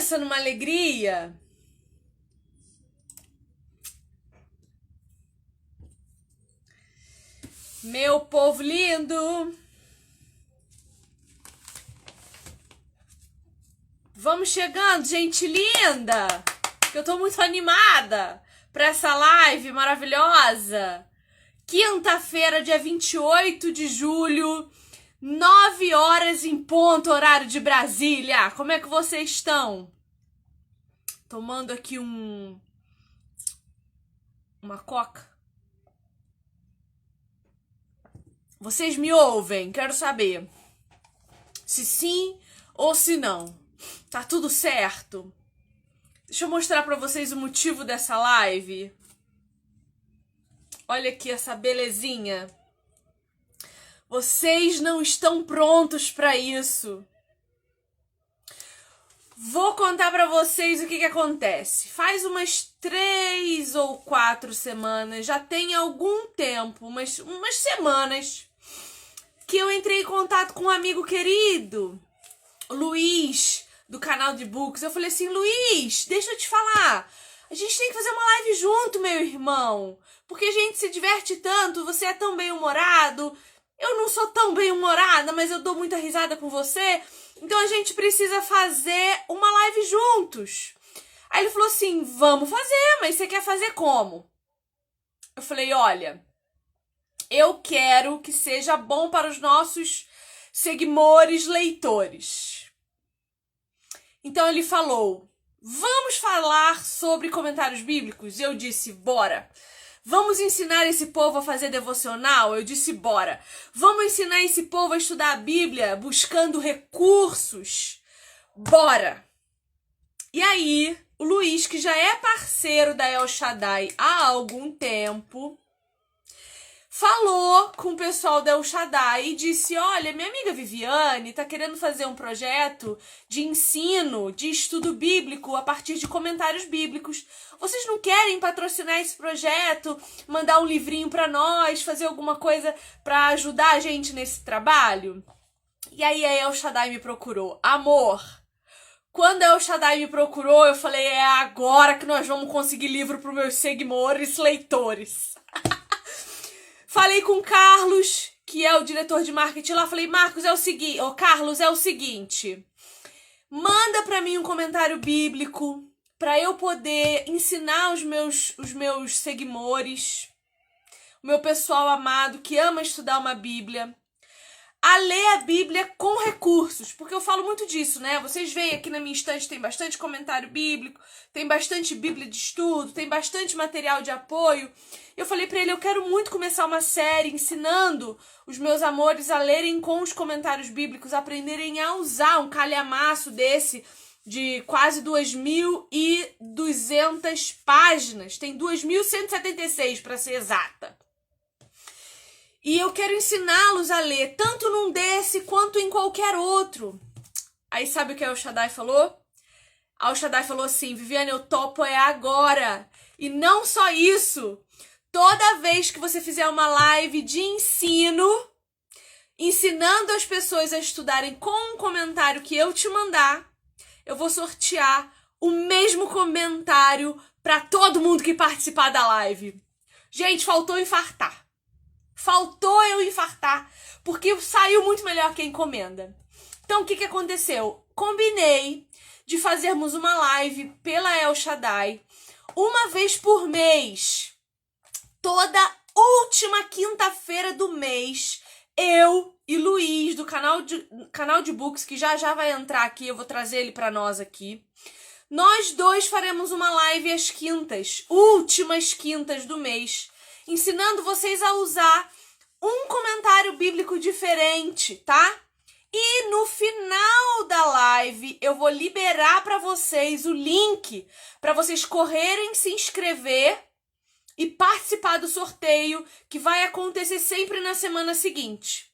pensa numa alegria? Meu povo lindo! Vamos chegando, gente linda! Que eu tô muito animada pra essa live maravilhosa. Quinta-feira, dia 28 de julho, 9 horas em ponto, horário de Brasília. Como é que vocês estão? Tomando aqui uma coca. Vocês me ouvem? Quero saber se sim ou se não. Tá tudo certo? Deixa eu mostrar pra vocês o motivo dessa live. Olha aqui essa belezinha. Vocês não estão prontos pra isso. Vou contar pra vocês o que acontece. Faz umas 3 ou 4 semanas, já tem algum tempo, umas semanas, que eu entrei em contato com um amigo querido, Luiz, do canal de books. Eu falei assim: Luiz, deixa eu te falar, a gente tem que fazer uma live junto, meu irmão, porque a gente se diverte tanto, você é tão bem-humorado, eu não sou tão bem-humorada, mas eu dou muita risada com você, então a gente precisa fazer uma live juntos. Aí ele falou assim: vamos fazer, mas você quer fazer como? Eu falei: olha, eu quero que seja bom para os nossos seguidores, leitores. Então ele falou: vamos falar sobre comentários bíblicos? Eu disse: bora. Vamos ensinar esse povo a fazer devocional? Eu disse: bora. Vamos ensinar esse povo a estudar a Bíblia buscando recursos? Bora. E aí, o Luiz, que já é parceiro da El Shaddai há algum tempo, falou com o pessoal da El Shaddai e disse: olha, minha amiga Viviane tá querendo fazer um projeto de ensino, de estudo bíblico a partir de comentários bíblicos. Vocês não querem patrocinar esse projeto, mandar um livrinho pra nós, fazer alguma coisa pra ajudar a gente nesse trabalho? E aí a El Shaddai me procurou. Amor, quando a El Shaddai me procurou, eu falei: é agora que nós vamos conseguir livro pros meus seguidores, leitores. Falei com o Carlos, que é o diretor de marketing lá. Falei: Marcos, Carlos, é o seguinte, manda pra mim um comentário bíblico pra eu poder ensinar os meus seguidores, o meu pessoal amado que ama estudar uma Bíblia, a ler a Bíblia com recursos, porque eu falo muito disso, né? Vocês veem aqui na minha estante, tem bastante comentário bíblico, tem bastante Bíblia de estudo, tem bastante material de apoio. Eu falei pra ele: eu quero muito começar uma série ensinando os meus amores a lerem com os comentários bíblicos, aprenderem a usar um calhamaço desse de quase 2.200 páginas. Tem 2.176 para ser exata. E eu quero ensiná-los a ler, tanto num desse quanto em qualquer outro. Aí sabe o que a El Shaddai falou? A El Shaddai falou assim: Viviane, eu topo é agora. E não só isso, toda vez que você fizer uma live de ensino, ensinando as pessoas a estudarem com um comentário que eu te mandar, eu vou sortear o mesmo comentário para todo mundo que participar da live. Gente, faltou infartar. Faltou eu infartar, porque saiu muito melhor que a encomenda. Então, o que aconteceu? Combinei de fazermos uma live pela El Shaddai uma vez por mês. Toda última quinta-feira do mês, eu e Luiz, do canal de books, que já vai entrar aqui, eu vou trazer ele para nós aqui. Nós dois faremos uma live às quintas, últimas quintas do mês, ensinando vocês a usar um comentário bíblico diferente, tá? E no final da live eu vou liberar para vocês o link para vocês correrem se inscrever e participar do sorteio que vai acontecer sempre na semana seguinte.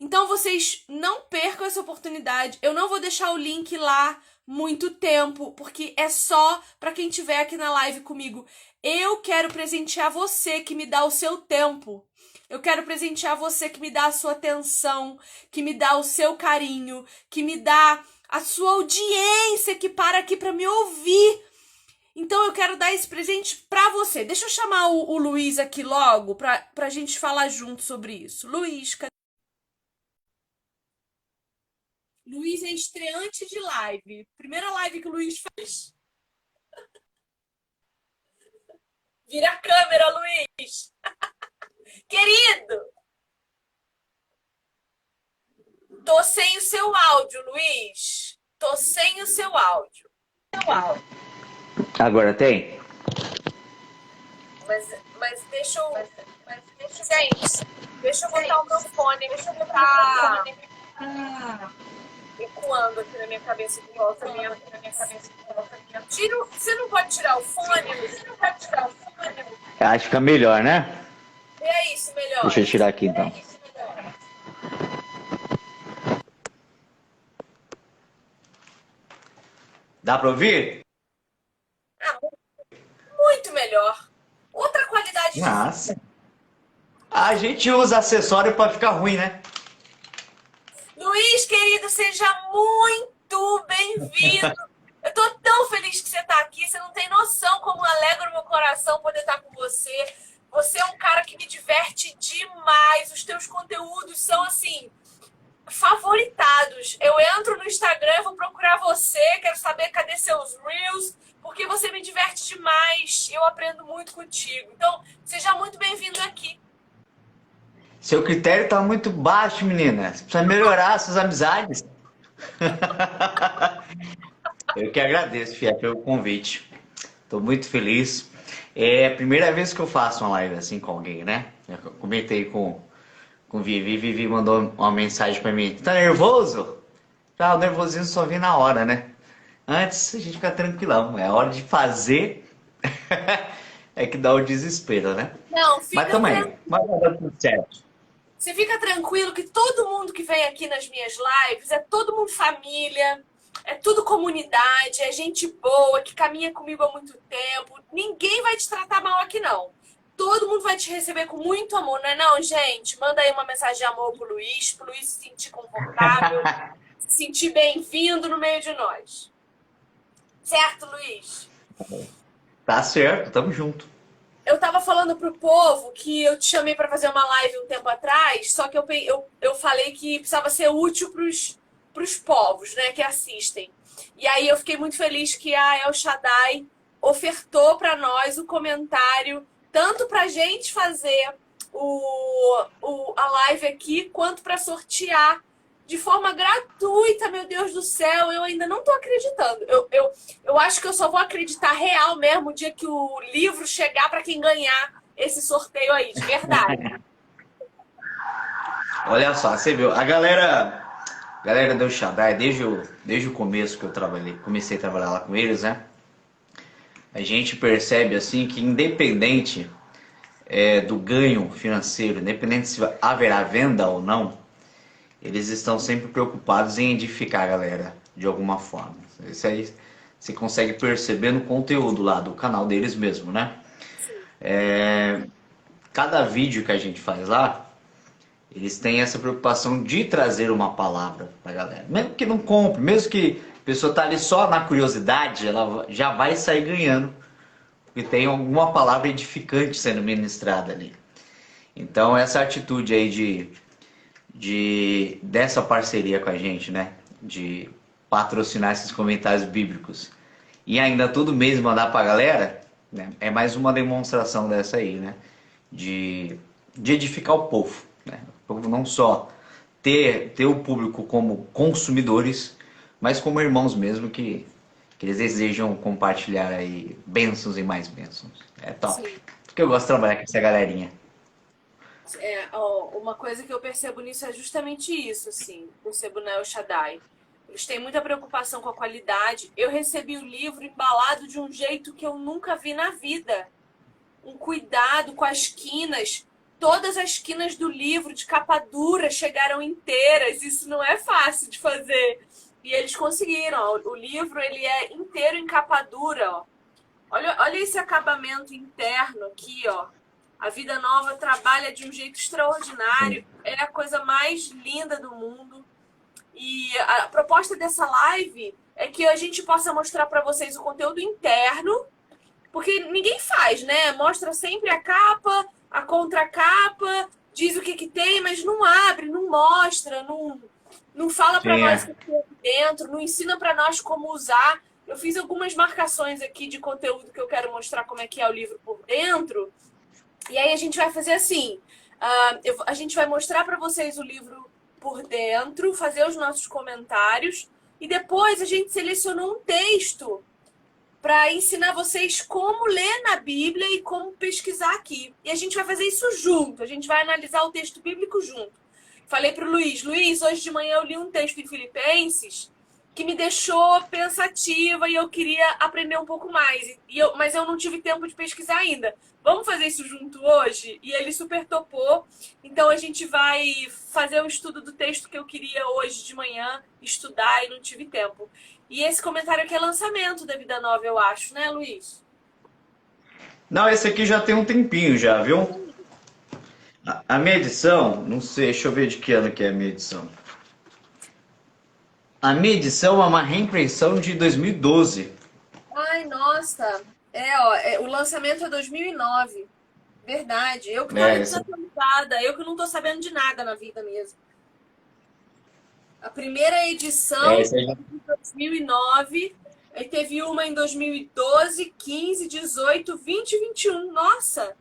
Então vocês não percam essa oportunidade. Eu não vou deixar o link lá muito tempo, porque é só para quem estiver aqui na live comigo. Eu quero presentear você que me dá o seu tempo. Eu quero presentear você que me dá a sua atenção, que me dá o seu carinho, que me dá a sua audiência, que para aqui para me ouvir. Então eu quero dar esse presente pra você. Deixa eu chamar o Luiz aqui logo pra gente falar junto sobre isso. Luiz, cadê? Luiz é estreante de live. Primeira live que o Luiz faz. Vira a câmera, Luiz. Querido, tô sem o seu áudio, Luiz. Tô sem o seu áudio. Agora tem? Mas deixa eu. Gente, deixa eu botar o meu fone. Deixa eu botar. Ecoando aqui na minha cabeça de volta. Você não pode tirar o fone? Você não pode tirar o fone? Acho que fica melhor, né? É isso, melhor. Deixa eu tirar aqui então. Dá pra ouvir? Ah, muito melhor. Outra qualidade de Nossa. A gente usa acessório pra ficar ruim, né? Luiz, querido, seja muito bem-vindo. Eu tô tão feliz que você tá aqui. Você não tem noção como alegra o meu coração poder estar com você. Você é um cara que me diverte demais. Os teus conteúdos são, assim, favoritados. Eu entro no Instagram, vou procurar você, quero saber cadê seus Reels, porque você me diverte demais. Eu aprendo muito contigo. Então, seja muito bem-vindo aqui. Seu critério tá muito baixo, menina. Você precisa melhorar suas amizades. Eu que agradeço, Fia, pelo convite. Tô muito feliz. É a primeira vez que eu faço uma live assim com alguém, né? Eu comentei com Vivi. Vivi mandou uma mensagem pra mim. Tá nervoso? Ah, o nervosismo só vem na hora, né? Antes a gente fica tranquilão. É hora de fazer. É que dá o desespero, né? Não, Mas fica tamo aí. tranquilo. Mas vai dar tudo certo. Você fica tranquilo que todo mundo que vem aqui nas minhas lives é todo mundo família, é tudo comunidade, é gente boa, que caminha comigo há muito tempo. Ninguém vai te tratar mal aqui, não. Todo mundo vai te receber com muito amor, não é não, gente? Manda aí uma mensagem de amor pro Luiz se sentir confortável, se sentir bem-vindo no meio de nós. Certo, Luiz? Tá certo, tamo junto. Eu tava falando pro povo que eu te chamei pra fazer uma live um tempo atrás, só que eu falei que precisava ser útil pros povos, né, que assistem. E aí eu fiquei muito feliz que a El Shaddai ofertou pra nós o comentário, tanto pra gente fazer a live aqui, quanto pra sortear de forma gratuita, meu Deus do céu, eu ainda não tô acreditando. Eu acho que eu só vou acreditar real mesmo o dia que o livro chegar para quem ganhar esse sorteio aí, de verdade. Olha só, você viu, a galera do Shaddai, desde o começo que eu comecei a trabalhar lá com eles, né? A gente percebe assim que independente do ganho financeiro, independente se haverá venda ou não, eles estão sempre preocupados em edificar a galera de alguma forma. Isso aí você consegue perceber no conteúdo lá do canal deles mesmo, né? Cada vídeo que a gente faz lá, eles têm essa preocupação de trazer uma palavra pra galera. Mesmo que não compre, mesmo que a pessoa tá ali só na curiosidade, ela já vai sair ganhando, porque tem alguma palavra edificante sendo ministrada ali. Então essa atitude aí dessa parceria com a gente, né? De patrocinar esses comentários bíblicos e ainda todo mês mandar pra galera, né? É mais uma demonstração dessa aí, né? De edificar o povo, né? O povo não só ter o público como consumidores, mas como irmãos mesmo que eles desejam compartilhar aí bênçãos e mais bênçãos. É top. Sim. Porque eu gosto de trabalhar com essa galerinha. Uma coisa que eu percebo nisso é justamente isso, assim. Percebo na El Shaddai. Eles têm muita preocupação com a qualidade. Eu recebi o livro embalado de um jeito que eu nunca vi na vida. Um cuidado com as quinas. Todas as quinas do livro de capa dura chegaram inteiras. Isso não é fácil de fazer. E eles conseguiram. Ó. O livro ele é inteiro em capa dura. Ó. Olha esse acabamento interno aqui, ó. A Vida Nova trabalha de um jeito extraordinário. É a coisa mais linda do mundo. E a proposta dessa live é que a gente possa mostrar para vocês o conteúdo interno, porque ninguém faz, né? Mostra sempre a capa, a contracapa, diz o que tem, mas não abre, não mostra, não fala para nós o que tem aqui dentro, não ensina para nós como usar. Eu fiz algumas marcações aqui de conteúdo que eu quero mostrar como é que é o livro por dentro. E aí a gente vai fazer assim, a gente vai mostrar para vocês o livro por dentro, fazer os nossos comentários e depois a gente selecionou um texto para ensinar vocês como ler na Bíblia e como pesquisar aqui. E a gente vai fazer isso junto, a gente vai analisar o texto bíblico junto. Falei para o Luiz, hoje de manhã eu li um texto em Filipenses que me deixou pensativa e eu queria aprender um pouco mais. Mas eu não tive tempo de pesquisar ainda. Vamos fazer isso junto hoje? E ele super topou. Então a gente vai fazer o estudo do texto que eu queria hoje de manhã estudar e não tive tempo. E esse comentário aqui é lançamento da Vida Nova, eu acho, né, Luiz? Não, esse aqui já tem um tempinho já, viu? A minha edição, não sei, deixa eu ver de que ano que é a minha edição. A minha edição é uma reimpressão de 2012. Ai, nossa. O lançamento é 2009. Verdade. Eu que tô desatualizada. Eu que não tô sabendo de nada na vida mesmo. A primeira edição é de 2009. Aí teve uma em 2012, 15, 18, 20 e 21. Nossa!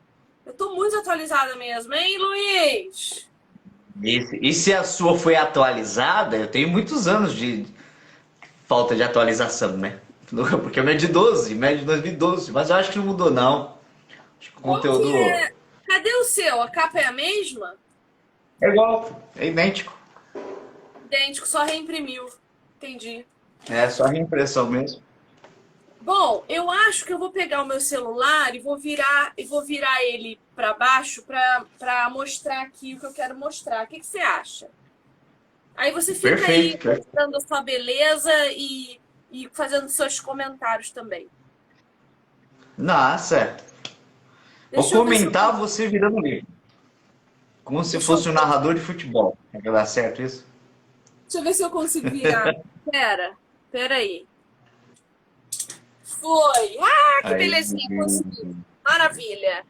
Eu tô muito atualizada mesmo, hein, Luiz? E se a sua foi atualizada, eu tenho muitos anos de falta de atualização, né? Porque a minha é de 12, minha é de 2012, mas eu acho que não mudou, não. Acho que o conteúdo Cadê o seu? A capa é a mesma? é igual, é idêntico. Idêntico, só reimprimiu. Entendi. É só reimpressão mesmo. Bom, eu acho que eu vou pegar o meu celular e vou virar ele para baixo para mostrar aqui o que eu quero mostrar. O que você acha? Aí você fica Perfeito. Aí mostrando a sua beleza e fazendo seus comentários também. Nossa. Vou comentar você virando livro. Como se fosse um narrador de futebol. Vai dar certo isso? Deixa eu ver se eu consigo virar. Pera aí. Foi! Ah, que belezinha, consegui. Maravilha.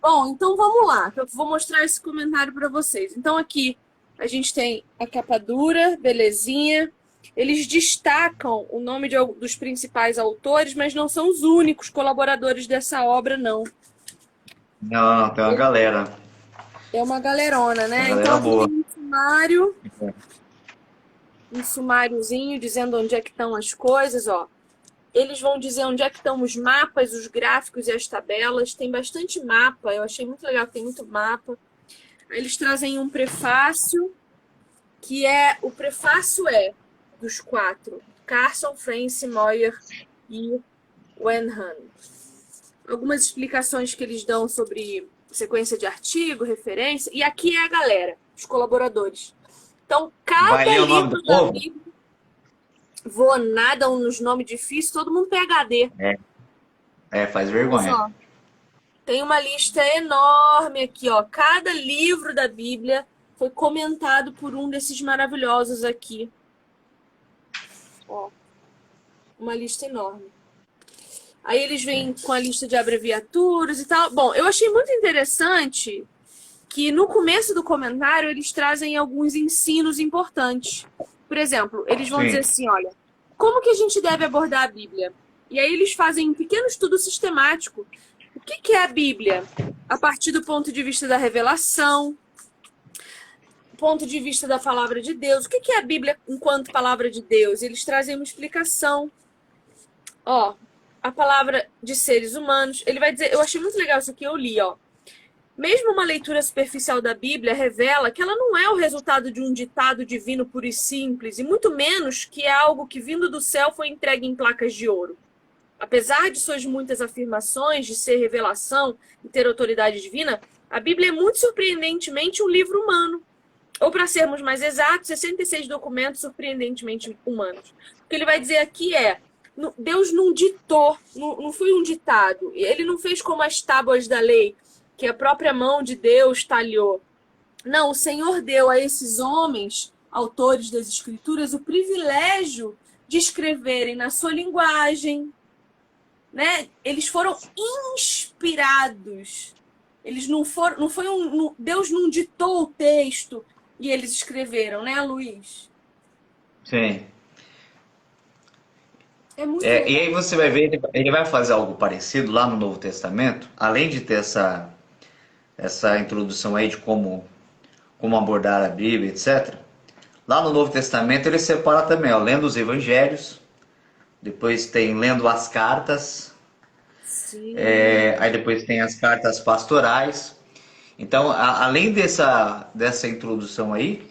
Bom, então vamos lá, que eu vou mostrar esse comentário para vocês. Então aqui a gente tem a capa dura, belezinha. Eles destacam o nome dos principais autores, mas não são os únicos colaboradores dessa obra, não. Não, tem uma galera. É uma galerona, né? Uma galera então boa. Tem um sumário. Um sumáriozinho dizendo onde é que estão as coisas, ó. Eles vão dizer onde é que estão os mapas, os gráficos e as tabelas. Tem bastante mapa, eu achei muito legal, tem muito mapa. Aí eles trazem um prefácio, que o prefácio é dos 4. Carson, France, Moyer e Wenham. Algumas explicações que eles dão sobre sequência de artigo, referência. E aqui é a galera, os colaboradores. Então, cada livro da Bíblia... Vou nada nos nomes difíceis, todo mundo PhD. Faz vergonha. Só. Tem uma lista enorme aqui, ó. Cada livro da Bíblia foi comentado por um desses maravilhosos aqui. Ó. Uma lista enorme. Aí eles vêm com a lista de abreviaturas e tal. Bom, eu achei muito interessante que no começo do comentário eles trazem alguns ensinos importantes. Por exemplo, eles vão dizer assim, olha, como que a gente deve abordar a Bíblia? E aí eles fazem um pequeno estudo sistemático. O que é a Bíblia? A partir do ponto de vista da revelação, ponto de vista da palavra de Deus. O que é a Bíblia enquanto palavra de Deus? Eles trazem uma explicação. Ó, a palavra de seres humanos. Ele vai dizer, eu achei muito legal isso aqui, eu li, ó. Mesmo uma leitura superficial da Bíblia revela que ela não é o resultado de um ditado divino puro e simples, e muito menos que é algo que, vindo do céu, foi entregue em placas de ouro. Apesar de suas muitas afirmações de ser revelação e ter autoridade divina, a Bíblia é muito surpreendentemente um livro humano. Ou, para sermos mais exatos, 66 documentos surpreendentemente humanos. O que ele vai dizer aqui Deus não ditou, não foi um ditado. Ele não fez como as tábuas da lei, que a própria mão de Deus talhou. Não, o Senhor deu a esses homens, autores das Escrituras, o privilégio de escreverem na sua linguagem, né? Eles foram inspirados. Eles não foram, Deus não ditou o texto e eles escreveram, né, Luiz? Sim. É muito E legal. aí você vai ver, ele vai fazer algo parecido lá no Novo Testamento, além de ter essa introdução aí de como abordar a Bíblia, etc. Lá no Novo Testamento ele separa também, ó, lendo os evangelhos, depois tem lendo as cartas, Sim. aí depois tem as cartas pastorais. Então, além dessa introdução aí,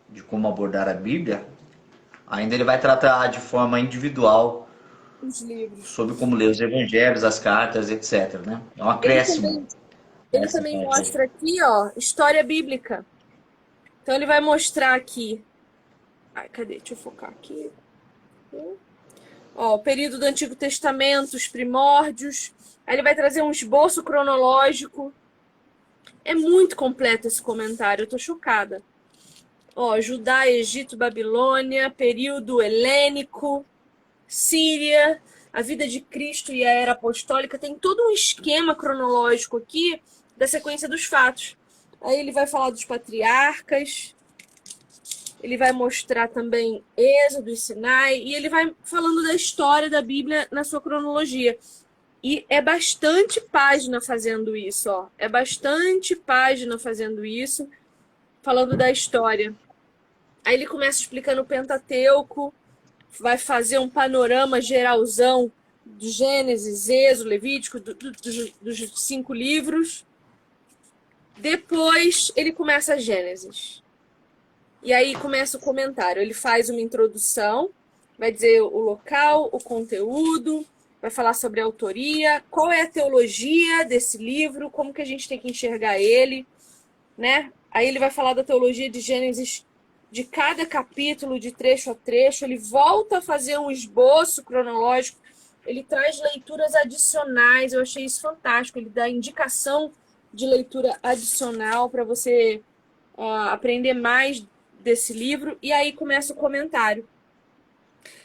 de como abordar a Bíblia, ainda ele vai tratar de forma individual Os livros. sobre como ler os evangelhos, as cartas, etc, né? É um Ele acréscimo também, ele nessa também parte aí. mostra aqui, ó, história bíblica. Então ele vai mostrar aqui. Ai, cadê? Deixa eu focar aqui. Ó, o período do Antigo Testamento, os primórdios. Aí ele vai trazer um esboço cronológico. É muito completo esse comentário, eu tô chocada. Ó, Judá, Egito, Babilônia, período helênico, Síria, a vida de Cristo e a era apostólica. Tem todo um esquema cronológico aqui da sequência dos fatos. Aí ele vai falar dos patriarcas, ele vai mostrar também Êxodo e Sinai, e ele vai falando da história da Bíblia na sua cronologia. E é bastante página fazendo isso, ó. É bastante página fazendo isso, falando da história. Aí ele começa explicando o Pentateuco, vai fazer um panorama geralzão do Gênesis, Êxodo, Levítico, dos 5 livros. Depois ele começa a Gênesis. E aí começa o comentário. Ele faz uma introdução, vai dizer o local, o conteúdo, vai falar sobre a autoria, qual é a teologia desse livro, como que a gente tem que enxergar ele, né? Aí ele vai falar da teologia de Gênesis, de cada capítulo, de trecho a trecho. Ele volta a fazer um esboço cronológico, ele traz leituras adicionais. Eu achei isso fantástico. Ele dá indicação de leitura adicional para você aprender mais desse livro. E aí começa o comentário.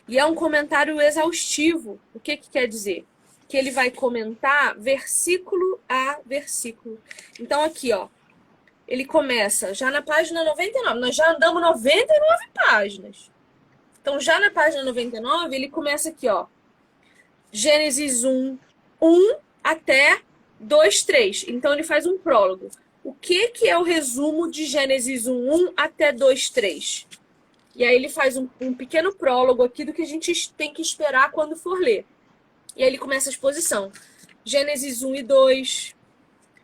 E é um comentário exaustivo. O que quer dizer? Que ele vai comentar versículo a versículo. Então aqui, ó, ele começa já na página 99. Nós já andamos 99 páginas. Então, já na página 99, ele começa aqui, ó. Gênesis 1, 1 até 2, 3. Então, ele faz um prólogo. O que é o resumo de Gênesis 1, 1 até 2, 3? E aí ele faz um pequeno prólogo aqui do que a gente tem que esperar quando for ler. E aí ele começa a exposição. Gênesis 1 e 2.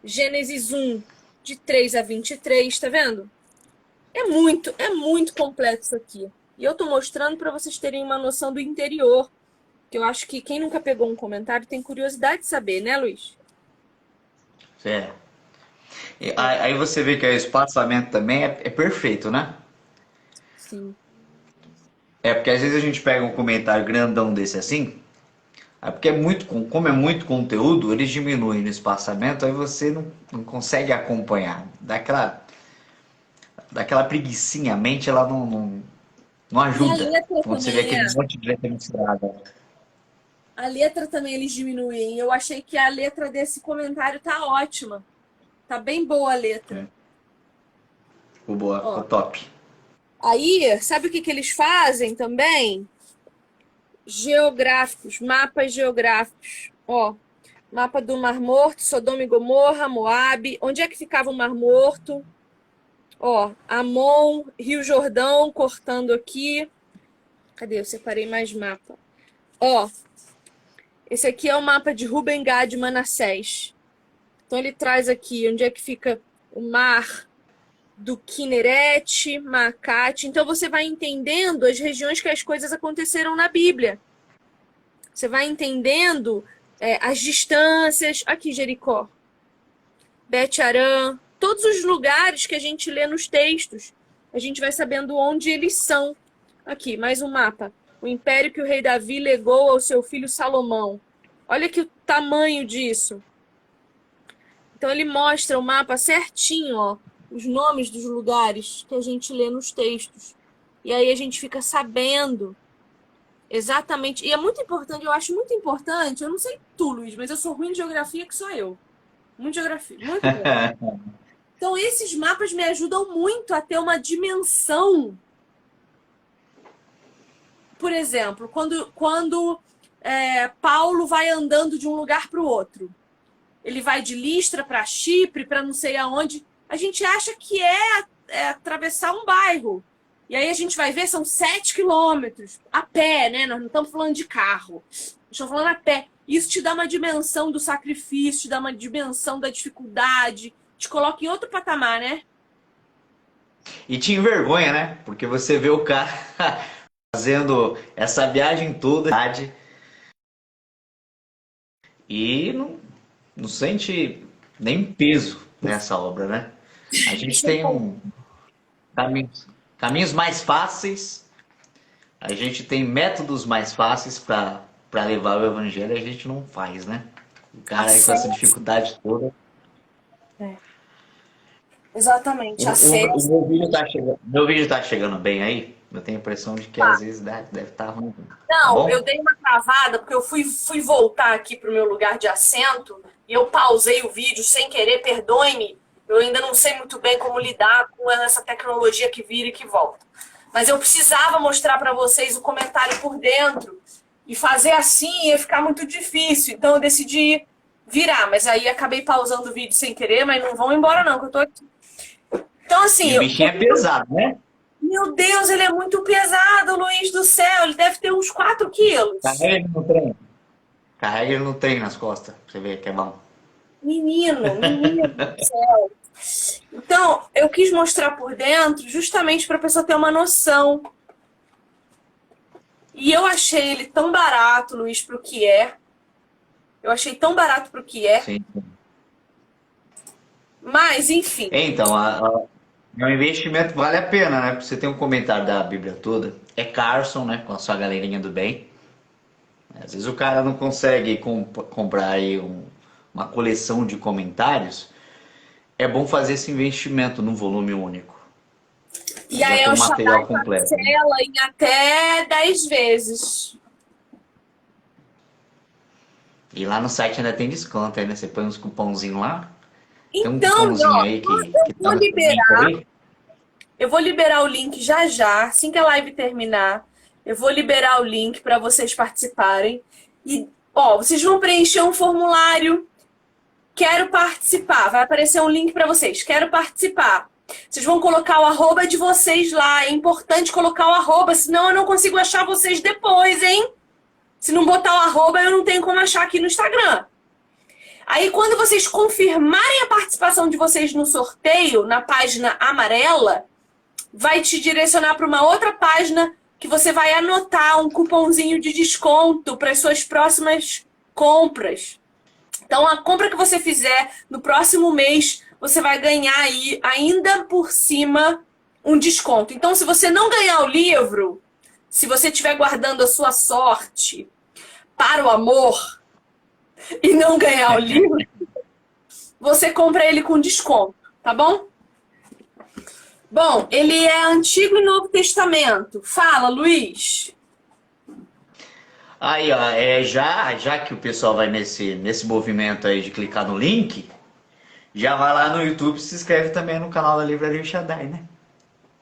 Gênesis 1, de 3 a 23, tá vendo? É muito completo isso aqui. E eu tô mostrando para vocês terem uma noção do interior, que eu acho que quem nunca pegou um comentário tem curiosidade de saber, né, Luiz? É. E aí você vê que o espaçamento também é perfeito, né? Sim. É porque às vezes a gente pega um comentário grandão desse assim, é porque como é muito conteúdo, eles diminuem no espaçamento, aí você não consegue acompanhar. Daquela preguicinha, a mente ela não E a ajuda. letra Quando você vê também, aquele monte de letra misturada. a letra também eles diminuem. Eu achei que a letra desse comentário tá ótima. Tá bem boa a letra. Ficou boa, ficou Ó. top. Aí, sabe o que eles fazem também? Geográficos, mapas geográficos. Ó, mapa do Mar Morto, Sodoma e Gomorra, Moabe. Onde é que ficava o Mar Morto? Ó, Amon, Rio Jordão, cortando aqui. Cadê? Eu separei mais mapa. Ó, esse aqui é o mapa de Rubem Gad Manassés. Então ele traz aqui onde é que fica o mar do Kinnerete, Macate. Então você vai entendendo as regiões que as coisas aconteceram na Bíblia. Você vai entendendo as distâncias. Aqui, Jericó, Bet-Arã, todos os lugares que a gente lê nos textos. A gente vai sabendo onde eles são. Aqui, mais um mapa. O império que o rei Davi legou ao seu filho Salomão. Olha que o tamanho disso. Então ele mostra o mapa certinho, ó, os nomes dos lugares que a gente lê nos textos. E aí a gente fica sabendo exatamente. E é muito importante, eu acho muito importante. Eu não sei tu, Luiz, mas eu sou ruim de geografia, que sou eu. Muito geografia, muito ruim. Então esses mapas me ajudam muito a ter uma dimensão. Por exemplo, quando Paulo vai andando de um lugar para o outro. Ele vai de Listra para Chipre, para não sei aonde. A gente acha que é atravessar um bairro. E aí a gente vai ver, são 7 quilômetros a pé, né? Nós não estamos falando de carro. Estamos falando a pé. Isso te dá uma dimensão do sacrifício, te dá uma dimensão da dificuldade, te coloca em outro patamar, né? E te envergonha, né? Porque você vê o cara fazendo essa viagem toda e não sente nem peso nessa obra, né? A gente tem caminhos mais fáceis, a gente tem métodos mais fáceis para levar o evangelho, a gente não faz, né? O cara aí com essa dificuldade toda. Exatamente, O meu vídeo tá chegando bem aí? Eu tenho a impressão de que às vezes deve estar ruim. Não, Tá eu dei uma travada porque eu fui voltar aqui para o meu lugar de assento e eu pausei o vídeo sem querer, perdoe-me. Eu ainda não sei muito bem como lidar com essa tecnologia que vira e que volta. Mas eu precisava mostrar para vocês o comentário por dentro e fazer assim ia ficar muito difícil. Então eu decidi virar, mas aí acabei pausando o vídeo sem querer, mas não vão embora não, que eu tô aqui. Então assim... E o bichinho é pesado, né? Meu Deus, ele é muito pesado, Luiz do céu. Ele deve ter uns 4 quilos. Carrega ele no trem. Carrega ele no trem nas costas, pra você ver que é bom. Menino do céu. Então, eu quis mostrar por dentro justamente para a pessoa ter uma noção. E eu achei ele tão barato, Luiz, para o que é. Eu achei tão barato para o que é. Sim. Mas, enfim. Então, o investimento vale a pena, né? Porque você tem um comentário da Bíblia toda. É Carson, né? Com a sua galerinha do bem. Às vezes o cara não consegue comprar aí uma coleção de comentários. É bom fazer esse investimento num volume único. E aí já o tem um material Shaddai completo. parcela em até 10 vezes. E lá no site ainda tem desconto, aí, né? Você põe uns cupomzinhos lá. Tem um Então, cupomzinho ó, aí que eu tá vou no link liberar. aí. Eu vou liberar o link já já, assim que a live terminar. Eu vou liberar o link para vocês participarem. E, ó, vocês vão preencher um formulário. Quero participar. Vai aparecer um link para vocês. Quero participar. Vocês vão colocar o arroba de vocês lá. É importante colocar o arroba, senão eu não consigo achar vocês depois, hein? Se não botar o arroba, eu não tenho como achar aqui no Instagram. Aí, quando vocês confirmarem a participação de vocês no sorteio, na página amarela, vai te direcionar para uma outra página que você vai anotar um cupomzinho de desconto para as suas próximas compras. Então, a compra que você fizer no próximo mês, você vai ganhar aí, ainda por cima, um desconto. Então, se você não ganhar o livro, se você estiver guardando a sua sorte para o amor e não ganhar o livro, você compra ele com desconto, tá bom? Bom, ele é Antigo e Novo Testamento. Fala, Luiz. Aí, ó, já que o pessoal vai nesse movimento aí de clicar no link, já vai lá no YouTube e se inscreve também no canal da Livraria Shaddai, né?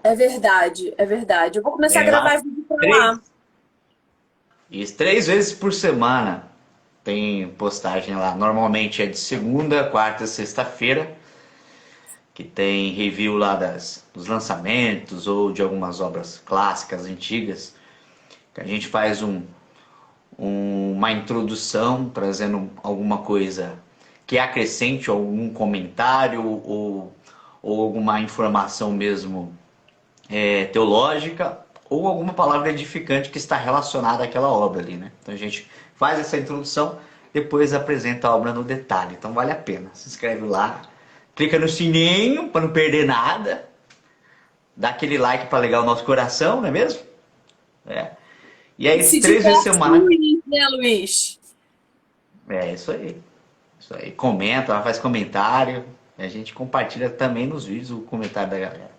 É verdade, é verdade. Eu vou começar a gravar vídeo pra lá. Isso, 3 vezes por semana tem postagem lá. Normalmente é de segunda, quarta e sexta-feira, que tem review lá dos lançamentos ou de algumas obras clássicas, antigas, que a gente faz uma introdução, trazendo alguma coisa que acrescente algum comentário ou alguma informação mesmo teológica ou alguma palavra edificante que está relacionada àquela obra ali, né? Então a gente faz essa introdução, depois apresenta a obra no detalhe. Então vale a pena. Se inscreve lá, clica no sininho para não perder nada, dá aquele like para alegar o nosso coração, não é mesmo? E aí, 3 vezes por semana. Luiz, né, Luiz? É isso aí. Isso aí, comenta, ela faz comentário. E a gente compartilha também nos vídeos o comentário da galera.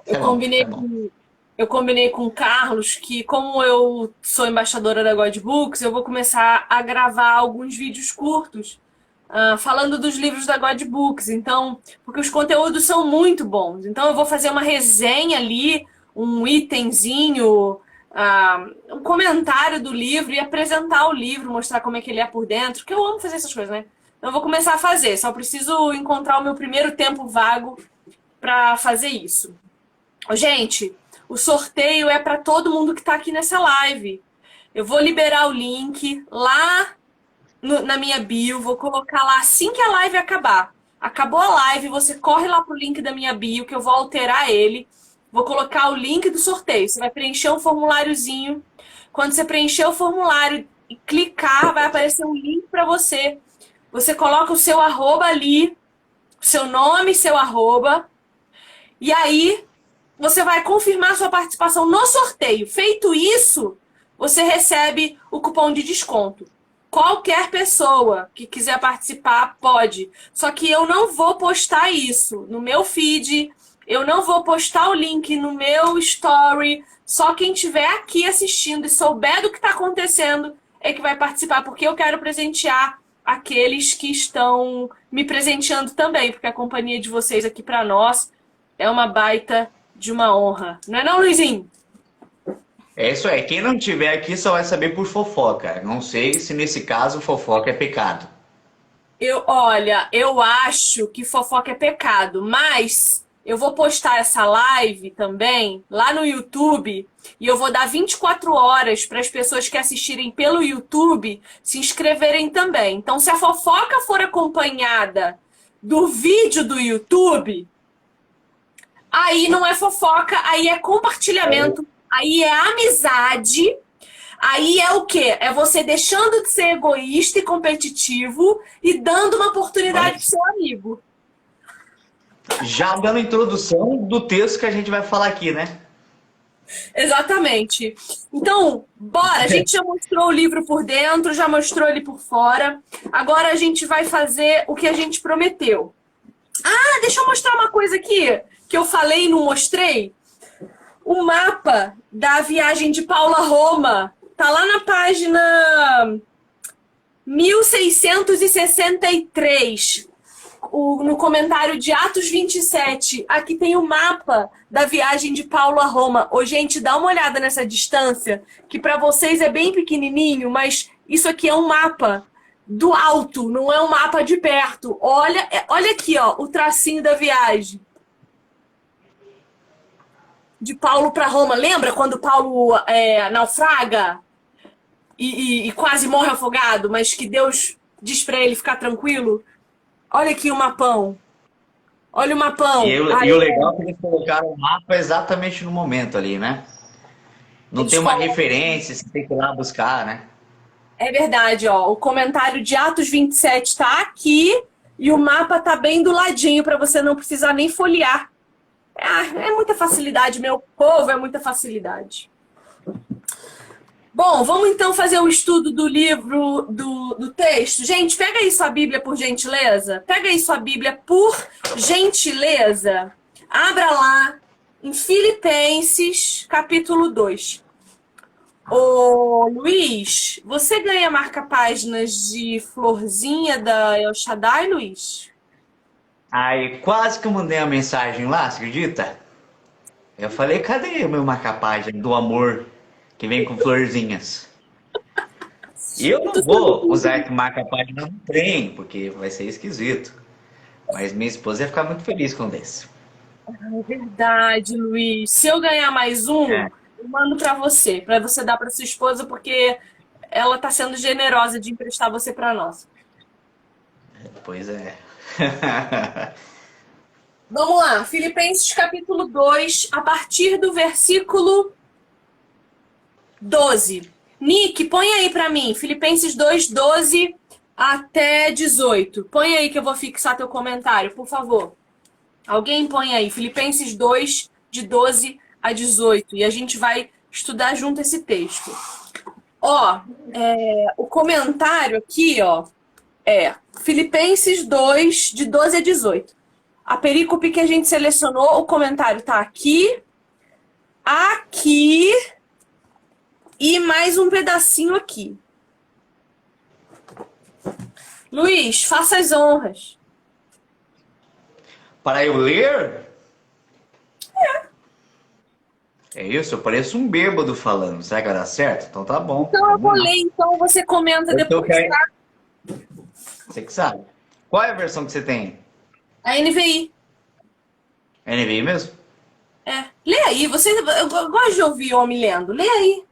Isso Eu é bom, isso combinei é bom. com, eu combinei com o Carlos que, como eu sou embaixadora da God Books, eu vou começar a gravar alguns vídeos curtos, falando dos livros da God Books. Então, porque os conteúdos são muito bons. Então, eu vou fazer uma resenha ali, um itemzinho, um comentário do livro e apresentar o livro, mostrar como é que ele é por dentro, que eu amo fazer essas coisas, né? Então, eu vou começar a fazer. Só preciso encontrar o meu primeiro tempo vago para fazer isso. Gente, o sorteio é para todo mundo que está aqui nessa live. Eu vou liberar o link lá na minha bio, vou colocar lá assim que a live acabar. Acabou a live, você corre lá pro link da minha bio, que eu vou alterar ele. Vou colocar o link do sorteio. Você vai preencher um formuláriozinho. Quando você preencher o formulário e clicar, vai aparecer um link para você. Você coloca o seu arroba ali, seu nome, seu arroba. E aí, você vai confirmar sua participação no sorteio. Feito isso, você recebe o cupom de desconto. Qualquer pessoa que quiser participar pode. Só que eu não vou postar isso no meu feed, eu não vou postar o link no meu story. Só quem estiver aqui assistindo e souber do que está acontecendo é que vai participar, porque eu quero presentear aqueles que estão me presenteando também, porque a companhia de vocês aqui para nós é uma baita de uma honra. Não é não, Luizinho? É isso aí. Quem não tiver aqui só vai saber por fofoca. Não sei se nesse caso fofoca é pecado. Olha, eu acho que fofoca é pecado, mas eu vou postar essa live também lá no YouTube e eu vou dar 24 horas para as pessoas que assistirem pelo YouTube se inscreverem também. Então, se a fofoca for acompanhada do vídeo do YouTube, aí não é fofoca, aí é compartilhamento, aí é amizade, aí é o quê? É você deixando de ser egoísta e competitivo e dando uma oportunidade pro Mas seu amigo. já dando a introdução do texto que a gente vai falar aqui, né? Exatamente. Então, bora, a gente já mostrou o livro por dentro, já mostrou ele por fora. Agora a gente vai fazer o que a gente prometeu. Ah, deixa eu mostrar uma coisa aqui que eu falei e não mostrei. O mapa da viagem de Paulo a Roma. Tá lá na página 1663, no comentário de Atos 27. Aqui tem o mapa da viagem de Paulo a Roma. Ô, gente, dá uma olhada nessa distância, que para vocês é bem pequenininho, mas isso aqui é um mapa do alto, não é um mapa de perto. Olha aqui, ó, o tracinho da viagem de Paulo para Roma. Lembra quando Paulo naufraga e quase morre afogado, mas que Deus diz para ele ficar tranquilo? Olha aqui o mapão. Olha o E, mapão. e o legal é que eles colocaram o mapa exatamente no momento ali, né? Não Eles tem uma colocam. referência, você tem que ir lá buscar, né? É verdade, ó. O comentário de Atos 27 tá aqui e o mapa tá bem do ladinho para você não precisar nem folhear. É muita facilidade, meu povo, é muita facilidade. Bom, vamos então fazer o estudo do livro, do texto. Gente, pega aí sua Bíblia, por gentileza. Pega aí sua Bíblia, por gentileza. Abra lá em Filipenses, capítulo 2. Ô, Luiz, você ganha marca-páginas de florzinha da El Shaddai, Luiz? Aí quase que eu mandei uma mensagem lá, você acredita? Eu falei, cadê o meu marca-página do amor que vem com florzinhas? E eu não vou usar esse marca-página no trem, porque vai ser esquisito. Mas minha esposa ia ficar muito feliz com desse. É verdade, Luiz. Se eu ganhar mais um, É, eu mando para você dar para sua esposa, porque ela tá sendo generosa de emprestar você para nós. pois é. Vamos lá, Filipenses capítulo 2, a partir do versículo 12. Nick, põe aí para mim, Filipenses 2, 12 até 18. Põe aí que eu vou fixar teu comentário, por favor. Alguém põe aí, Filipenses 2, de 12 a 18. E a gente vai estudar junto esse texto. Ó, o comentário aqui, ó, Filipenses 2, de 12 a 18. A perícope que a gente selecionou, o comentário tá aqui, aqui e mais um pedacinho aqui. Luiz, faça as honras. Para eu ler? É isso, eu pareço um bêbado falando. Será que vai dar certo? Então tá bom. Então eu vou ler, então você comenta depois, tá? Você que sabe. Qual é a versão que você tem? A NVI. É NVI mesmo? Lê aí, eu gosto de ouvir homem lendo. Lê aí.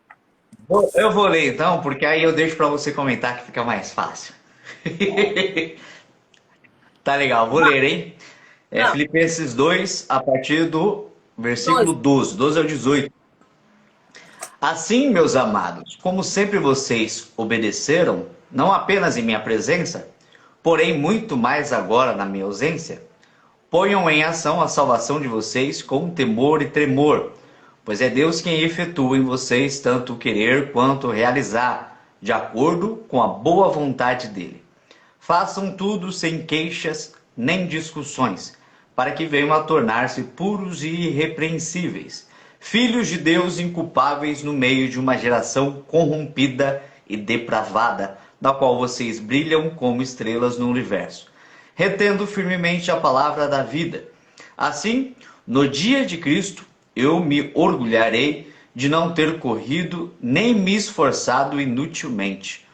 Eu vou ler então, porque aí eu deixo para você comentar que fica mais fácil. Tá legal, vou ler, hein? Filipenses 2, a partir do versículo 12. 12 ao 18. Assim, meus amados, como sempre vocês obedeceram, não apenas em minha presença, porém muito mais agora na minha ausência, ponham em ação a salvação de vocês com temor e tremor, pois é Deus quem efetua em vocês tanto o querer quanto o realizar, de acordo com a boa vontade dele. Façam tudo sem queixas nem discussões, para que venham a tornar-se puros e irrepreensíveis, filhos de Deus inculpáveis no meio de uma geração corrompida e depravada, na qual vocês brilham como estrelas no universo, retendo firmemente a palavra da vida. Assim, no dia de Cristo, eu me orgulharei de não ter corrido nem me esforçado inutilmente.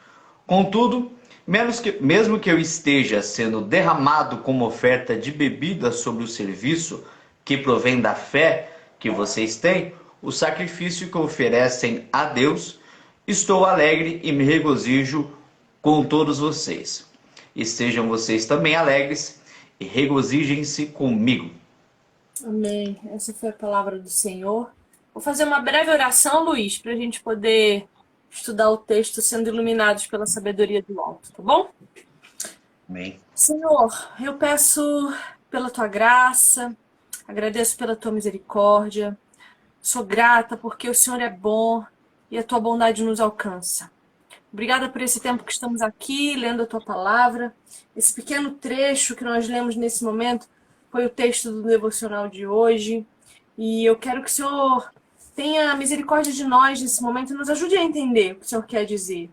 Contudo, mesmo que eu esteja sendo derramado como oferta de bebida sobre o serviço que provém da fé que vocês têm, o sacrifício que oferecem a Deus, estou alegre e me regozijo com todos vocês. Estejam vocês também alegres e regozijem-se comigo. Amém. Essa foi a palavra do Senhor. Vou fazer uma breve oração, Luiz, para a gente poder estudar o texto sendo iluminados pela sabedoria do alto, tá bom? Amém. Senhor, eu peço pela tua graça, agradeço pela tua misericórdia, sou grata porque o Senhor é bom e a tua bondade nos alcança. Obrigada por esse tempo que estamos aqui, lendo a tua palavra. Esse pequeno trecho que nós lemos nesse momento foi o texto do devocional de hoje. E eu quero que o Senhor tenha misericórdia de nós nesse momento e nos ajude a entender o que o Senhor quer dizer.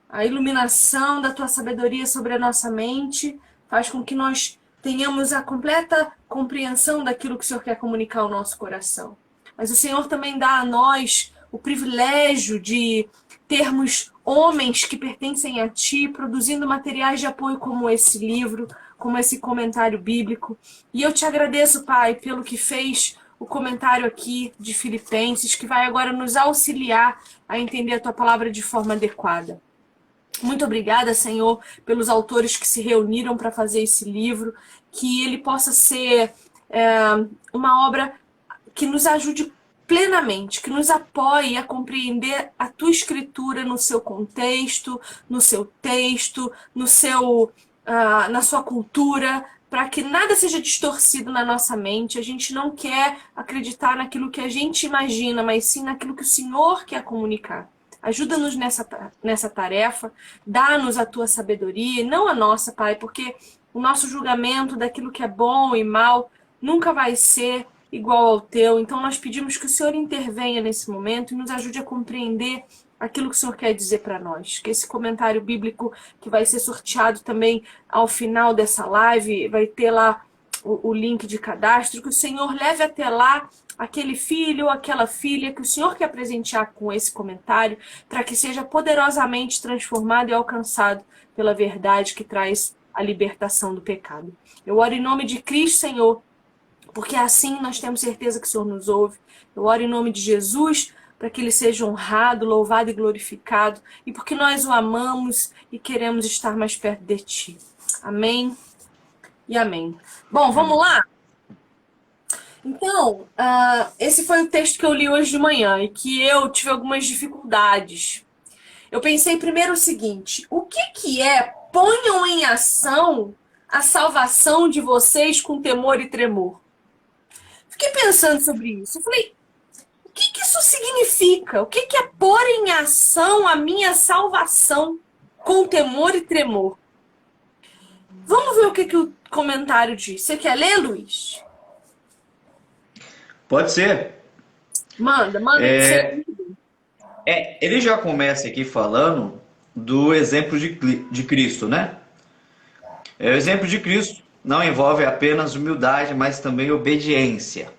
A iluminação da tua sabedoria sobre a nossa mente faz com que nós tenhamos a completa compreensão daquilo que o Senhor quer comunicar ao nosso coração. Mas o Senhor também dá a nós o privilégio de termos homens que pertencem a Ti, produzindo materiais de apoio como esse livro, como esse comentário bíblico. E eu te agradeço, Pai, pelo que fez o comentário aqui de Filipenses, que vai agora nos auxiliar a entender a Tua palavra de forma adequada. Muito obrigada, Senhor, pelos autores que se reuniram para fazer esse livro, que ele possa ser uma obra que nos ajude plenamente, que nos apoie a compreender a tua escritura no seu contexto, no seu texto, na sua cultura, para que nada seja distorcido na nossa mente. A gente não quer acreditar naquilo que a gente imagina, mas sim naquilo que o Senhor quer comunicar. Ajuda-nos nessa tarefa, dá-nos a tua sabedoria, não a nossa, Pai, porque o nosso julgamento daquilo que é bom e mal nunca vai ser igual ao teu. Então nós pedimos que o Senhor intervenha nesse momento e nos ajude a compreender aquilo que o Senhor quer dizer para nós. Que esse comentário bíblico que vai ser sorteado também ao final dessa live, vai ter lá o link de cadastro, que o Senhor leve até lá aquele filho ou aquela filha que o Senhor quer presentear com esse comentário, para que seja poderosamente transformado e alcançado pela verdade que traz a libertação do pecado. Eu oro em nome de Cristo, Senhor, porque assim nós temos certeza que o Senhor nos ouve. Eu oro em nome de Jesus, para que Ele seja honrado, louvado e glorificado, e porque nós o amamos e queremos estar mais perto de Ti. Amém e amém. Bom, vamos lá? Então, esse foi o texto que eu li hoje de manhã e que eu tive algumas dificuldades. Eu pensei primeiro o seguinte: o que é ponham em ação a salvação de vocês com temor e tremor? Fiquei pensando sobre isso. Eu falei, o que isso significa? O que é pôr em ação a minha salvação com temor e tremor? Vamos ver o que o comentário diz. Você quer ler, Luiz? Pode ser. Manda, manda que você... Ele já começa aqui falando do exemplo de Cristo, né? O exemplo de Cristo não envolve apenas humildade, mas também obediência.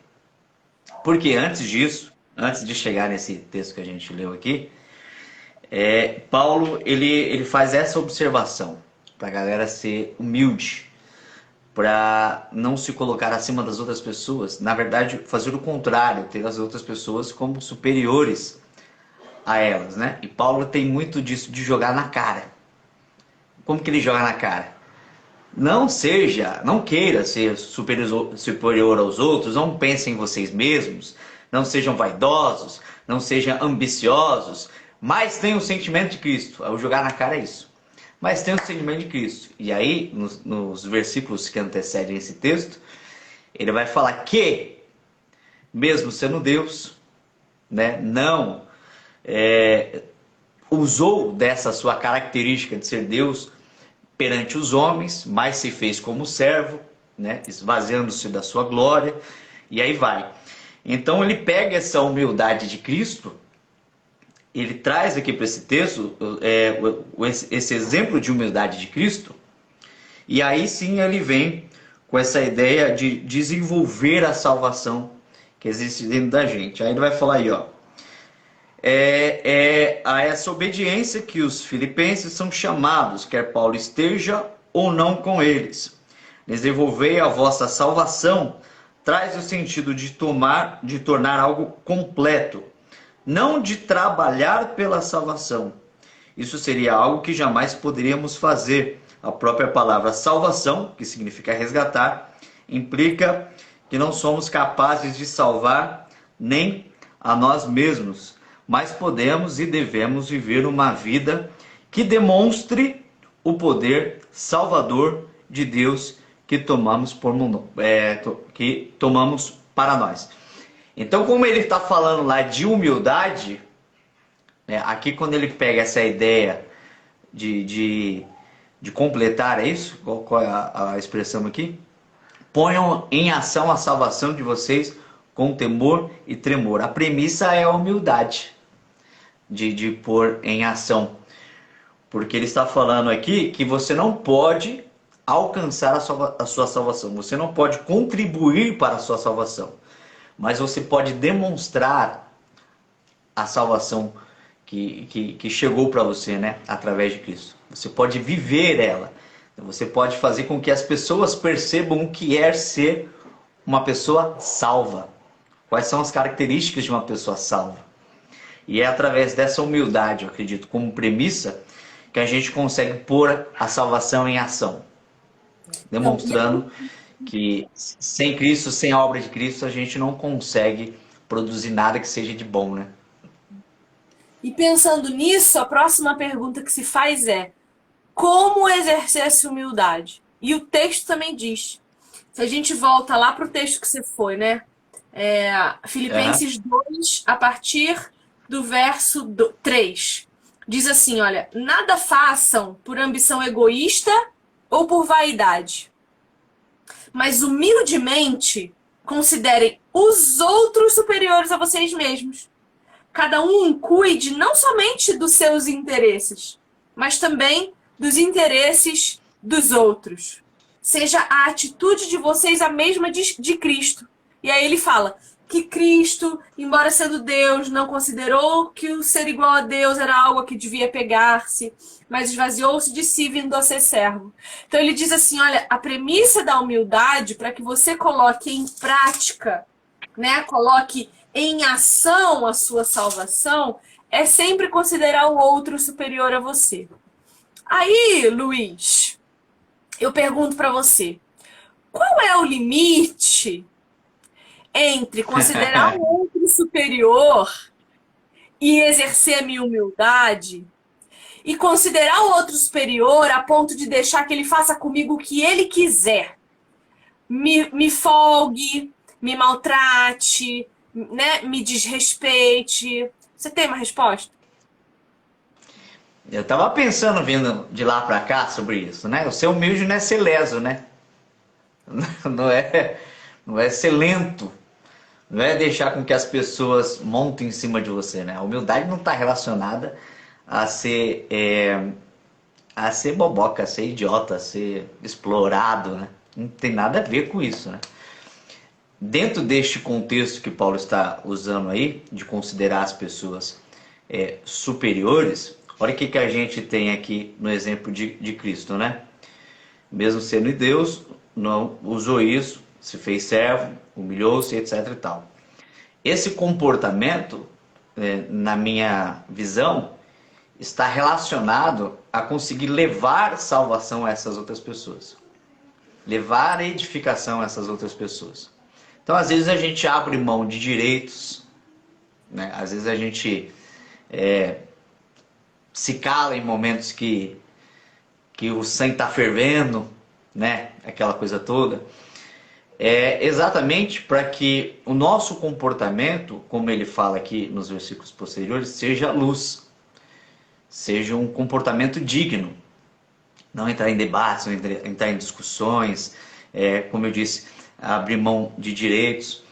Porque antes disso, antes de chegar nesse texto que a gente leu aqui, Paulo ele faz essa observação para a galera ser humilde, para não se colocar acima das outras pessoas. Na verdade, fazer o contrário, ter as outras pessoas como superiores a elas, né? E Paulo tem muito disso de jogar na cara. Como que ele joga na cara? Não queira ser superior aos outros, não pensem em vocês mesmos, não sejam vaidosos, não sejam ambiciosos, mas tenham o sentimento de Cristo. O jogar na cara é isso. Mas tenham o sentimento de Cristo. E aí, nos versículos que antecedem esse texto, ele vai falar que, mesmo sendo Deus, né, não usou dessa sua característica de ser Deus perante os homens, mas se fez como servo, né, esvaziando-se da sua glória, e aí vai. Então ele pega essa humildade de Cristo, ele traz aqui para esse texto esse exemplo de humildade de Cristo, e aí sim ele vem com essa ideia de desenvolver a salvação que existe dentro da gente. Aí ele vai falar aí, ó, a essa obediência que os filipenses são chamados, quer Paulo esteja ou não com eles. Desenvolvei a vossa salvação, traz o sentido de tornar algo completo, não de trabalhar pela salvação. Isso seria algo que jamais poderíamos fazer. A própria palavra salvação, que significa resgatar, implica que não somos capazes de salvar nem a nós mesmos, mas podemos e devemos viver uma vida que demonstre o poder salvador de Deus que tomamos para nós. Então, como ele está falando lá de humildade, né, aqui quando ele pega essa ideia de completar, é isso? Qual é a expressão aqui? Ponham em ação a salvação de vocês com temor e tremor. A premissa é a humildade de pôr em ação. Porque ele está falando aqui que você não pode alcançar a sua salvação. Você não pode contribuir para a sua salvação. Mas você pode demonstrar a salvação que chegou para você, né? Através de Cristo. Você pode viver ela. Você pode fazer com que as pessoas percebam o que é ser uma pessoa salva. Quais são as características de uma pessoa salva. E é através dessa humildade, eu acredito, como premissa, que a gente consegue pôr a salvação em ação. Demonstrando que sem Cristo, sem a obra de Cristo, a gente não consegue produzir nada que seja de bom, né? E pensando nisso, a próxima pergunta que se faz é: como exercer essa humildade? E o texto também diz. Se a gente volta lá para o texto que você foi, né? Filipenses 2, a partir do verso 3. Diz assim, olha, nada façam por ambição egoísta ou por vaidade, mas humildemente considerem os outros superiores a vocês mesmos. Cada um cuide não somente dos seus interesses, mas também dos interesses dos outros. Seja a atitude de vocês a mesma de Cristo. E aí ele fala que Cristo, embora sendo Deus, não considerou que o ser igual a Deus era algo a que devia pegar-se, mas esvaziou-se de si, vindo a ser servo. Então ele diz assim, olha, a premissa da humildade, para que você coloque em prática, né, coloque em ação a sua salvação, é sempre considerar o outro superior a você. Aí, Luiz, eu pergunto para você, qual é o limite entre considerar o outro superior e exercer a minha humildade e considerar o outro superior a ponto de deixar que ele faça comigo o que ele quiser? Me folgue, me maltrate, né? Me desrespeite. Você tem uma resposta? Eu tava pensando vindo de lá para cá sobre isso, né? O ser humilde não é ser leso, né? Não é, não é ser lento, não é deixar com que as pessoas montem em cima de você, né? A humildade não está relacionada a ser boboca, a ser idiota, a ser explorado, né? Não tem nada a ver com isso, né? Dentro deste contexto que Paulo está usando aí, de considerar as pessoas superiores, olha o que a gente tem aqui no exemplo de Cristo, né? Mesmo sendo Deus, não usou isso, se fez servo, humilhou-se, etc e tal. Esse comportamento, na minha visão, está relacionado a conseguir levar salvação a essas outras pessoas. Levar edificação a essas outras pessoas. Então, às vezes a gente abre mão de direitos, né? Às vezes a gente se cala em momentos que o sangue está fervendo, né? Aquela coisa toda. É exatamente para que o nosso comportamento, como ele fala aqui nos versículos posteriores, seja luz, seja um comportamento digno. Não entrar em debates, não entrar em discussões, como eu disse, abrir mão de direitos.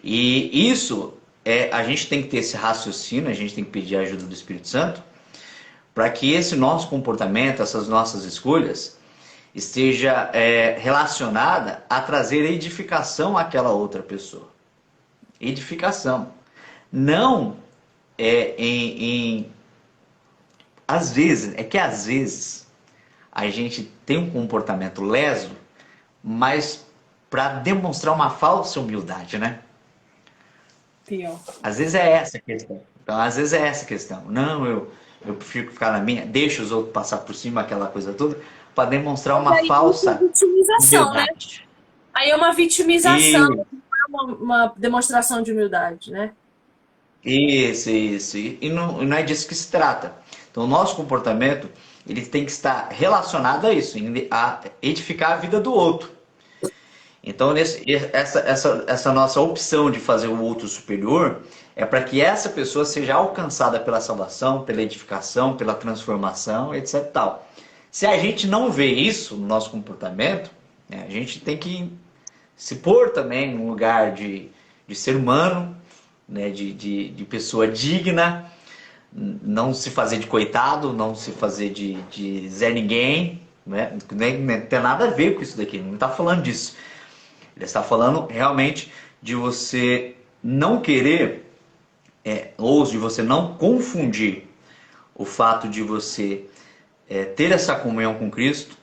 E isso, a gente tem que ter esse raciocínio, a gente tem que pedir a ajuda do Espírito Santo, para que esse nosso comportamento, essas nossas escolhas, esteja relacionada a trazer edificação àquela outra pessoa. Edificação. Não às vezes a gente tem um comportamento leso, mas para demonstrar uma falsa humildade, né? Pior. Às vezes é essa a questão. Então, às vezes é essa a questão. Não, eu prefiro ficar na minha, deixa os outros passar por cima, aquela coisa toda, para demonstrar Mas uma aí isso é falsa vitimização, né? humildade. Aí é uma vitimização, E não é uma demonstração de humildade, né? isso. E não é disso que se trata. Então, o nosso comportamento, ele tem que estar relacionado a isso, a edificar a vida do outro. Então, essa nossa opção de fazer o outro superior é para que essa pessoa seja alcançada pela salvação, pela edificação, pela transformação, etc. Tal. Se a gente não vê isso no nosso comportamento, né, a gente tem que se pôr também num lugar de ser humano, né, de pessoa digna, não se fazer de coitado, não se fazer de Zé Ninguém, né? Não tem nada a ver com isso daqui, não está falando disso. Ele está falando realmente de você não querer, ou de você não confundir o fato de você ter essa comunhão com Cristo,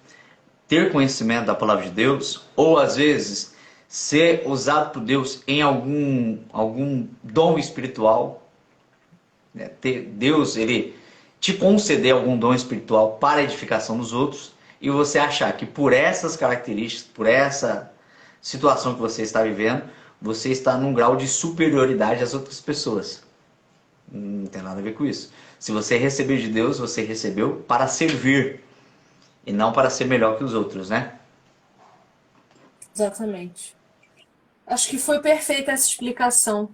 ter conhecimento da palavra de Deus, ou às vezes ser usado por Deus em algum dom espiritual. Deus, ele te conceder algum dom espiritual para a edificação dos outros, e você achar que por essas características, por essa situação que você está vivendo, você está num grau de superioridade às outras pessoas. Não tem nada a ver com isso. Se você recebeu de Deus, você recebeu para servir e não para ser melhor que os outros, né? Exatamente. Acho que foi perfeita essa explicação.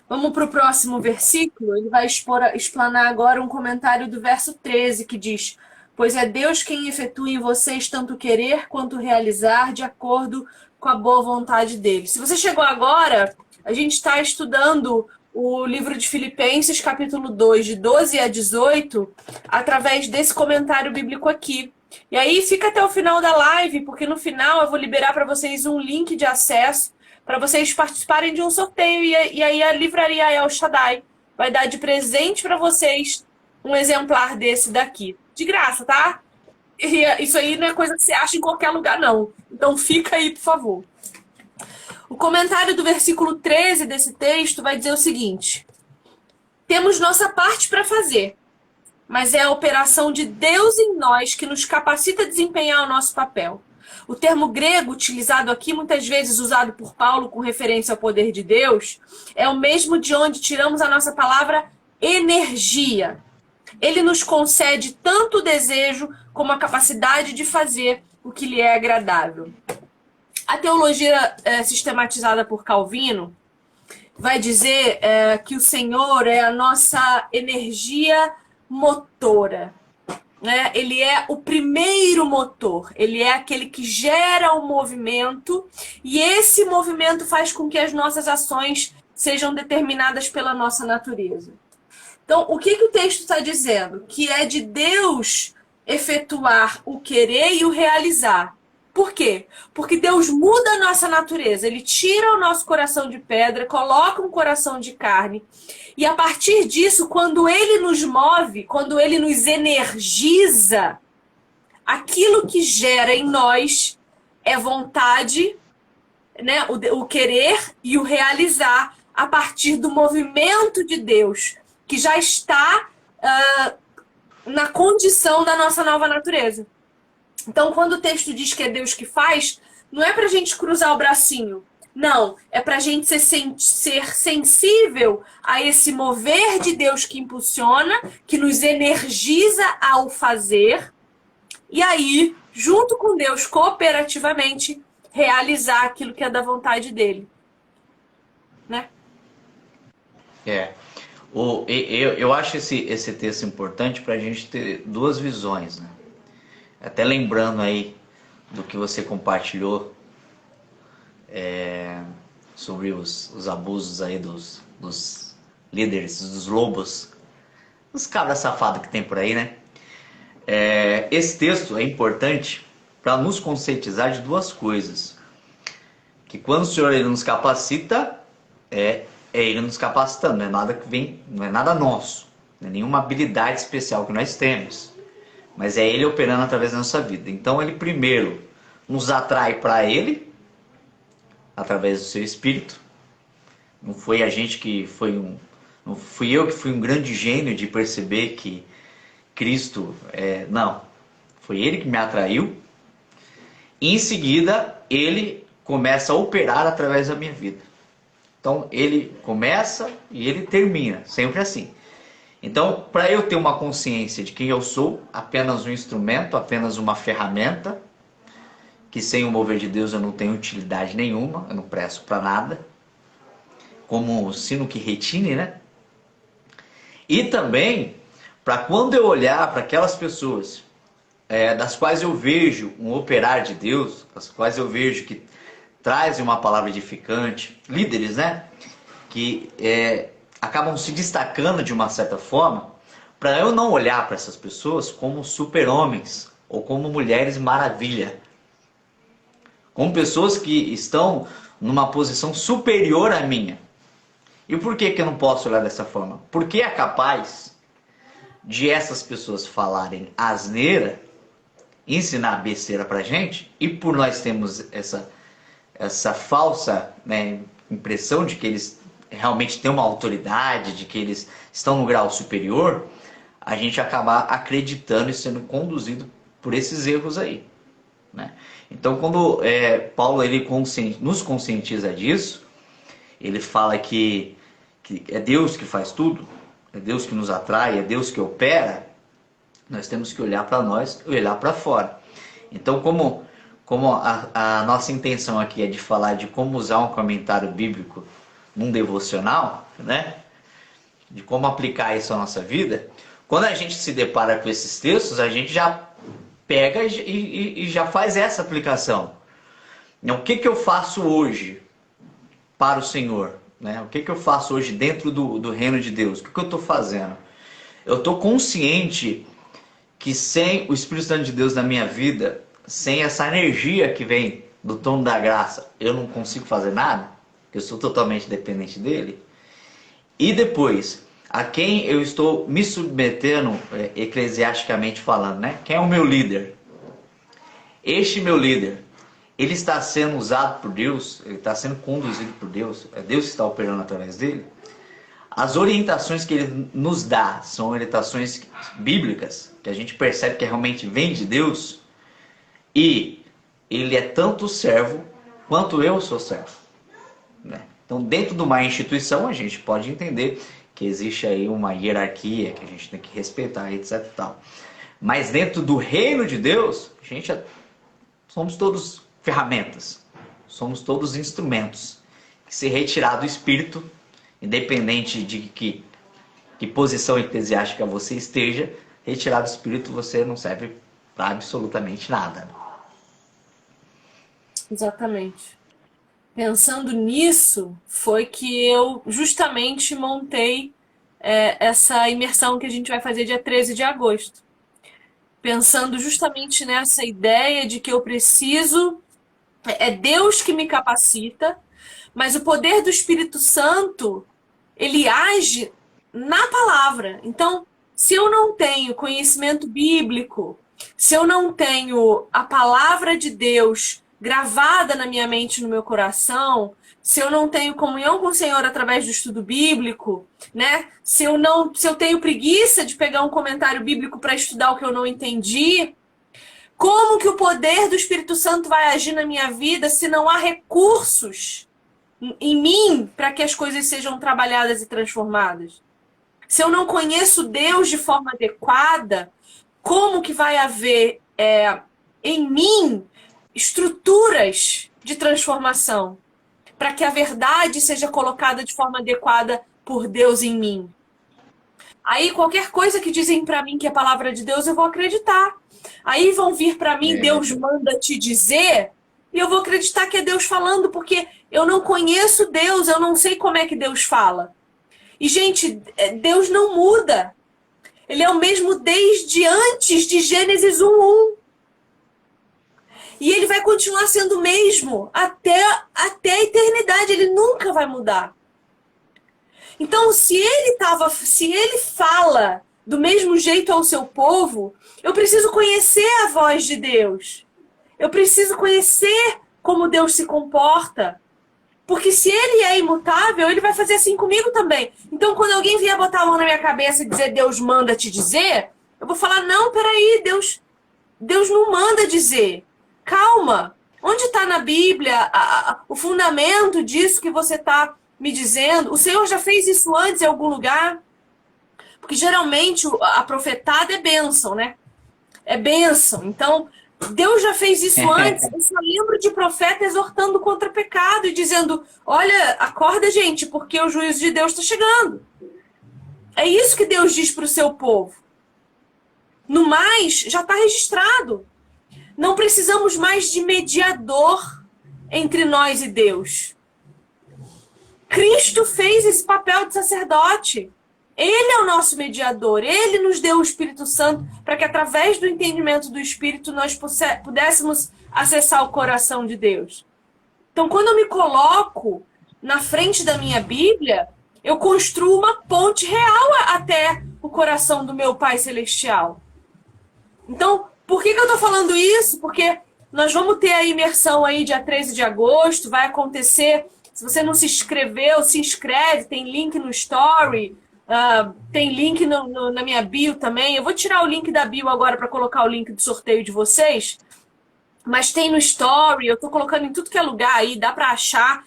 Vamos para o próximo versículo. Ele vai explanar agora um comentário do verso 13, que diz: pois é Deus quem efetua em vocês tanto querer quanto realizar de acordo com a boa vontade dele. Se você chegou agora, a gente está estudando o livro de Filipenses, capítulo 2, de 12 a 18, através desse comentário bíblico aqui. E aí fica até o final da live, porque no final eu vou liberar para vocês um link de acesso para vocês participarem de um sorteio. E aí a livraria El Shaddai vai dar de presente para vocês um exemplar desse daqui. De graça, tá? E isso aí não é coisa que você acha em qualquer lugar, não. Então fica aí, por favor. O comentário do versículo 13 desse texto vai dizer o seguinte: temos nossa parte para fazer, mas é a operação de Deus em nós que nos capacita a desempenhar o nosso papel. O termo grego utilizado aqui, muitas vezes usado por Paulo com referência ao poder de Deus, é o mesmo de onde tiramos a nossa palavra energia. Ele nos concede tanto o desejo como a capacidade de fazer o que lhe é agradável. A teologia sistematizada por Calvino vai dizer que o Senhor é a nossa energia motora. né? Ele é o primeiro motor, ele é aquele que gera o movimento, e esse movimento faz com que as nossas ações sejam determinadas pela nossa natureza. Então, o que o texto está dizendo? Que é de Deus efetuar o querer e o realizar. Por quê? Porque Deus muda a nossa natureza. Ele tira o nosso coração de pedra, coloca um coração de carne. E a partir disso, quando Ele nos move, quando Ele nos energiza, aquilo que gera em nós é vontade, né? O querer e o realizar a partir do movimento de Deus, que já está na condição da nossa nova natureza. Então, quando o texto diz que é Deus que faz, não é para a gente cruzar o bracinho. Não, é para a gente ser sensível a esse mover de Deus que impulsiona, que nos energiza ao fazer. E aí, junto com Deus, cooperativamente, realizar aquilo que é da vontade dele. Né? Eu acho esse texto importante para a gente ter duas visões, né? Até lembrando aí do que você compartilhou sobre os abusos aí dos líderes, dos lobos, os cabras safados que tem por aí, né? Esse texto é importante para nos conscientizar de duas coisas. Que quando o Senhor ele nos capacita, é Ele nos capacitando, não é nada que vem, não é nada nosso, não é nenhuma habilidade especial que nós temos, mas é Ele operando através da nossa vida. Então Ele primeiro nos atrai para Ele, através do seu Espírito. Não foi a gente que não fui eu que fui um grande gênio de perceber que Cristo não, foi Ele que me atraiu. E em seguida Ele começa a operar através da minha vida. Então Ele começa e Ele termina, sempre assim. Então, para eu ter uma consciência de quem eu sou, apenas um instrumento, apenas uma ferramenta, que sem o mover de Deus eu não tenho utilidade nenhuma, eu não presto para nada, como o sino que retine, né? E também, para quando eu olhar para aquelas pessoas das quais eu vejo um operar de Deus, das quais eu vejo que trazem uma palavra edificante, líderes, né? Que acabam se destacando de uma certa forma, para eu não olhar para essas pessoas como super-homens ou como mulheres maravilha, como pessoas que estão numa posição superior à minha. E por que eu não posso olhar dessa forma? Porque é capaz de essas pessoas falarem asneira, ensinar besteira pra gente, e por nós temos essa falsa, né, impressão de que eles realmente têm uma autoridade, de que eles estão no grau superior, a gente acabar acreditando e sendo conduzido por esses erros aí, né? Então, quando Paulo ele nos conscientiza disso, ele fala que é Deus que faz tudo, é Deus que nos atrai, é Deus que opera, nós temos que olhar para nós e olhar para fora. Então, como a nossa intenção aqui é de falar de como usar um comentário bíblico num devocional, né? De como aplicar isso à nossa vida, quando a gente se depara com esses textos, a gente já pega e já faz essa aplicação. Então, o que eu faço hoje para o Senhor? Né? O que eu faço hoje dentro do reino de Deus? O que eu estou fazendo? Eu estou consciente que sem o Espírito Santo de Deus na minha vida, sem essa energia que vem do trono da graça, eu não consigo fazer nada, porque eu sou totalmente dependente dele. E depois, a quem eu estou me submetendo, eclesiasticamente falando, né? Quem é o meu líder? Este meu líder, ele está sendo usado por Deus, ele está sendo conduzido por Deus, é Deus que está operando através dele. As orientações que ele nos dá são orientações bíblicas, que a gente percebe que realmente vem de Deus, e ele é tanto servo quanto eu sou servo, né? Então, dentro de uma instituição, a gente pode entender que existe aí uma hierarquia que a gente tem que respeitar, etc e tal. Mas dentro do reino de Deus, a gente somos todos ferramentas, somos todos instrumentos. Que se retirar do Espírito, independente de que posição eclesiástica você esteja, retirado o Espírito, você não serve para absolutamente nada. Exatamente. Pensando nisso, foi que eu justamente montei essa imersão que a gente vai fazer dia 13 de agosto. Pensando justamente nessa ideia de que eu preciso, é Deus que me capacita, mas o poder do Espírito Santo, ele age na palavra. Então, se eu não tenho conhecimento bíblico, se eu não tenho a palavra de Deus gravada na minha mente e no meu coração, se eu não tenho comunhão com o Senhor através do estudo bíblico, né? Se eu tenho preguiça de pegar um comentário bíblico para estudar o que eu não entendi, como que o poder do Espírito Santo vai agir na minha vida se não há recursos em mim para que as coisas sejam trabalhadas e transformadas? Se eu não conheço Deus de forma adequada, como que vai haver em mim estruturas de transformação para que a verdade seja colocada de forma adequada por Deus em mim? Aí qualquer coisa que dizem para mim que é palavra de Deus, eu vou acreditar. Aí vão vir para mim, Deus manda te dizer, e eu vou acreditar que é Deus falando, porque eu não conheço Deus, eu não sei como é que Deus fala. E, gente, Deus não muda. Ele é o mesmo desde antes de Gênesis 1:1. E ele vai continuar sendo o mesmo até a eternidade. Ele nunca vai mudar. Então, se ele fala do mesmo jeito ao seu povo, eu preciso conhecer a voz de Deus. Eu preciso conhecer como Deus se comporta. Porque se ele é imutável, ele vai fazer assim comigo também. Então, quando alguém vier botar a mão na minha cabeça e dizer Deus manda te dizer, eu vou falar, não, peraí, Deus não manda dizer. Calma. Onde está na Bíblia o fundamento disso que você está me dizendo? O Senhor já fez isso antes em algum lugar? Porque geralmente a profetada é bênção, né? É bênção. Então, Deus já fez isso antes. Eu só lembro de profeta exortando contra pecado e dizendo, olha, acorda, gente, porque o juízo de Deus está chegando. É isso que Deus diz para o seu povo. No mais, já está registrado. Não precisamos mais de mediador entre nós e Deus. Cristo fez esse papel de sacerdote. Ele é o nosso mediador. Ele nos deu o Espírito Santo para que, através do entendimento do Espírito, nós pudéssemos acessar o coração de Deus. Então, quando eu me coloco na frente da minha Bíblia, eu construo uma ponte real até o coração do meu Pai Celestial. Então, por que eu estou falando isso? Porque nós vamos ter a imersão aí dia 13 de agosto, vai acontecer. Se você não se inscreveu, se inscreve, tem link no Story, tem link na minha bio também. Eu vou tirar o link da bio agora para colocar o link do sorteio de vocês. Mas tem no Story, eu estou colocando em tudo que é lugar aí, dá para achar.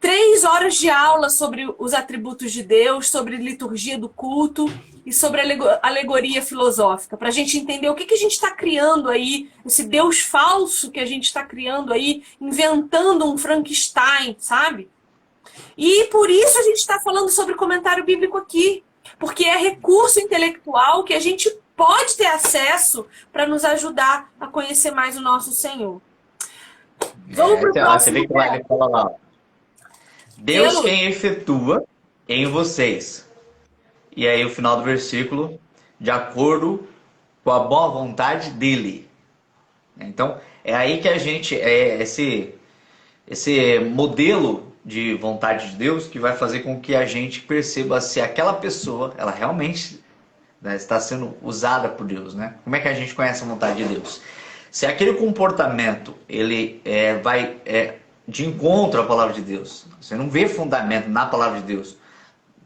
3 horas de aula sobre os atributos de Deus, sobre liturgia do culto e sobre alegoria filosófica, para a gente entender o que a gente está criando aí, esse Deus falso que a gente está criando aí, inventando um Frankenstein, sabe? E por isso a gente está falando sobre comentário bíblico aqui, porque é recurso intelectual que a gente pode ter acesso para nos ajudar a conhecer mais o nosso Senhor. Vamos para o próximo. Você vê que vai falar lá. Deus quem efetua em vocês. E aí o final do versículo, de acordo com a boa vontade dele. Então, é aí que a gente, esse modelo de vontade de Deus que vai fazer com que a gente perceba se aquela pessoa, ela realmente, né, está sendo usada por Deus, né? Como é que a gente conhece a vontade de Deus? Se aquele comportamento, ele vai de encontro à palavra de Deus, você não vê fundamento na palavra de Deus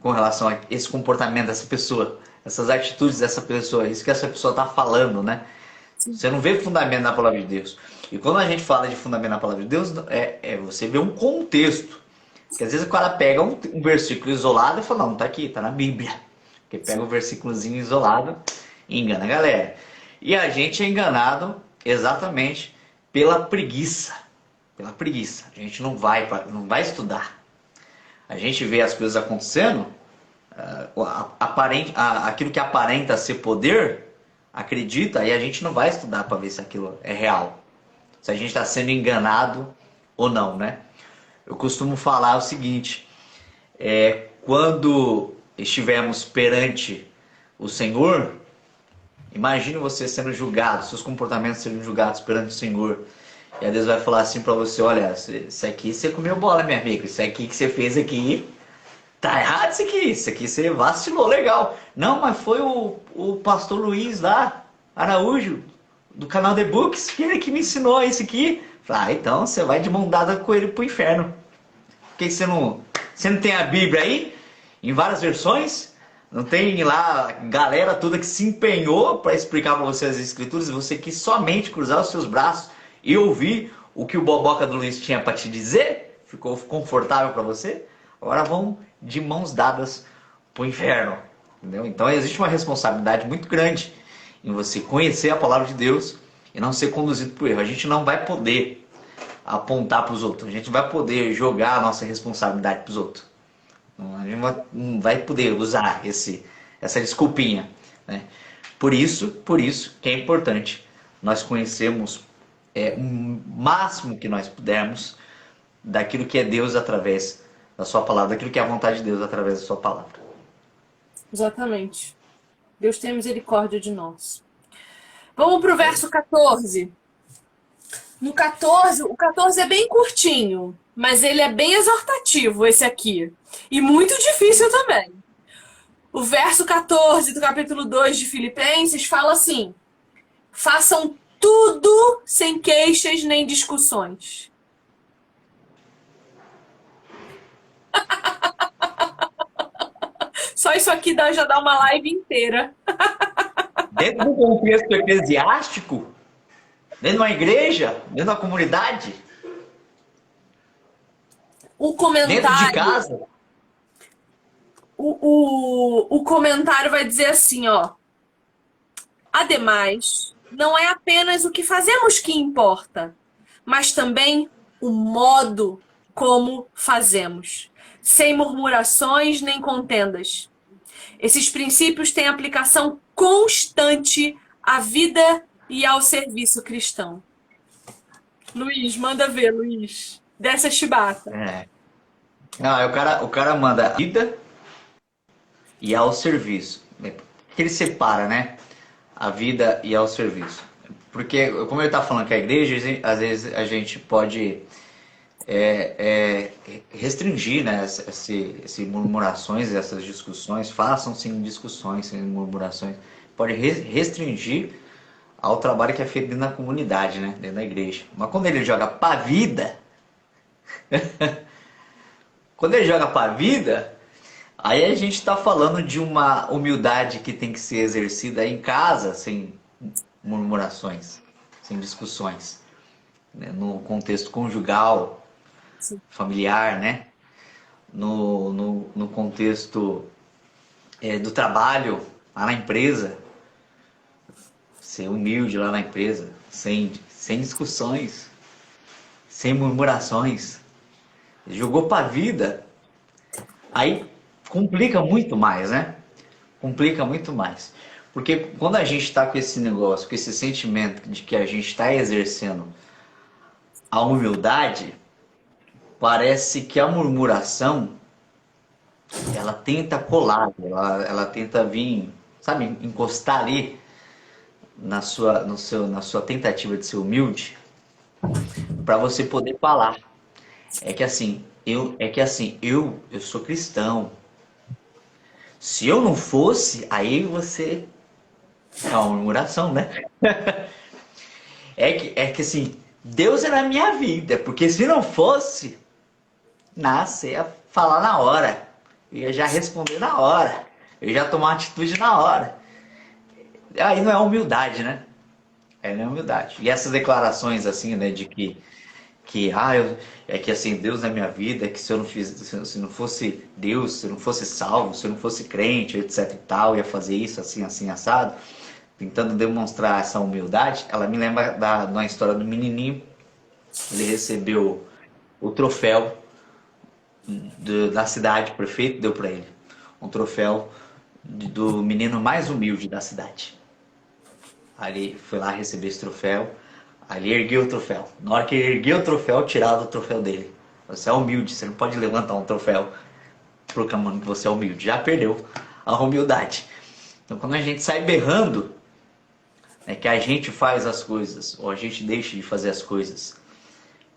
com relação a esse comportamento dessa pessoa, essas atitudes dessa pessoa, isso que essa pessoa está falando, né? Você não vê fundamento na palavra de Deus. E quando a gente fala de fundamento na palavra de Deus, você vê um contexto. Porque às vezes o cara pega um versículo isolado e fala, não, tá aqui, tá na Bíblia. Porque pega um versículozinho isolado e engana a galera. E a gente é enganado exatamente pela preguiça. Pela preguiça. A gente não vai estudar. A gente vê as coisas acontecendo, aquilo que aparenta ser poder, acredita, aí a gente não vai estudar para ver se aquilo é real. Se a gente está sendo enganado ou não, né? Eu costumo falar o seguinte, quando estivermos perante o Senhor, imagine você sendo julgado, seus comportamentos sendo julgados perante o Senhor. E aí Deus vai falar assim pra você, olha, isso aqui você comeu bola, minha amiga, isso aqui que você fez aqui, tá errado isso aqui você vacilou, legal. Não, mas foi o pastor Luiz lá, Araújo, do canal The Books, que ele que me ensinou isso aqui. Então você vai de mão dada com ele pro inferno. Por que você não tem a Bíblia aí, em várias versões? Não tem lá galera toda que se empenhou para explicar para você as escrituras e você quis somente cruzar os seus braços e ouvir o que o Boboca do Luiz tinha para te dizer? Ficou confortável para você? Agora vão de mãos dadas pro inferno. Entendeu? Então existe uma responsabilidade muito grande em você conhecer a palavra de Deus e não ser conduzido por erro. A gente não vai poder apontar para os outros, a gente não vai poder jogar a nossa responsabilidade para os outros. A gente não vai poder usar essa desculpinha, né? Por isso que é importante nós conhecermos o máximo que nós pudermos daquilo que é Deus através da sua palavra, daquilo que é a vontade de Deus através da sua palavra. Exatamente. Deus tem misericórdia de nós. Vamos para o verso 14. No 14, o 14 é bem curtinho, mas ele é bem exortativo, esse aqui. E muito difícil também. O verso 14 do capítulo 2 de Filipenses fala assim: façam tudo sem queixas nem discussões. Só isso aqui já dá uma live inteira. Dentro do contexto eclesiástico, dentro de uma igreja, dentro de uma comunidade, o comentário, dentro de casa. O comentário vai dizer assim, ó. Ademais, não é apenas o que fazemos que importa, mas também o modo como fazemos, sem murmurações nem contendas. Esses princípios têm aplicação constante à vida e ao serviço cristão. Luiz, manda ver, Luiz. Desce a chibata. Não, o cara manda a vida e ao serviço. Que ele separa, né? A vida e ao serviço. Porque, como ele está falando que a igreja, às vezes a gente pode restringir, né, essas murmurações, essas discussões. Façam sem discussões, sem murmurações. Pode restringir ao trabalho que é feito dentro da comunidade, né, dentro da igreja. Mas quando ele joga para a vida, quando ele joga para a vida, aí a gente está falando de uma humildade que tem que ser exercida em casa, sem murmurações, sem discussões, né? No contexto conjugal, Sim. familiar, né? No contexto do trabalho, lá na empresa, ser humilde lá na empresa, sem discussões, sem murmurações. Ele jogou para a vida, aí complica muito mais, né? Complica muito mais. Porque quando a gente está com esse negócio, com esse sentimento de que a gente está exercendo a humildade, parece que a murmuração, ela tenta colar, ela tenta vir, sabe, encostar ali na sua tentativa de ser humilde, para você poder falar. É que assim, eu sou cristão. Se eu não fosse, aí você... É uma murmuração, né? É que assim, Deus é na minha vida, porque se não fosse, você ia falar na hora, eu ia já responder na hora, eu ia já tomar uma atitude na hora. Aí não é humildade, né? Aí não é humildade. E essas declarações assim, né, de que é que assim, Deus na minha vida, que se eu não se não fosse Deus, se eu não fosse salvo, se eu não fosse crente, etc e tal, ia fazer isso assim, assim, assado, tentando demonstrar essa humildade. Ela me lembra de uma história do menininho. Ele recebeu o troféu da cidade, o prefeito deu para ele um troféu do menino mais humilde da cidade. Ali fui lá receber esse troféu. Ali erguei o troféu. Na hora que ele ergueu o troféu, tiraram o troféu dele. Você é humilde, você não pode levantar um troféu proclamando que você é humilde. Já perdeu a humildade. Então quando a gente sai berrando, é que a gente faz as coisas, ou a gente deixa de fazer as coisas,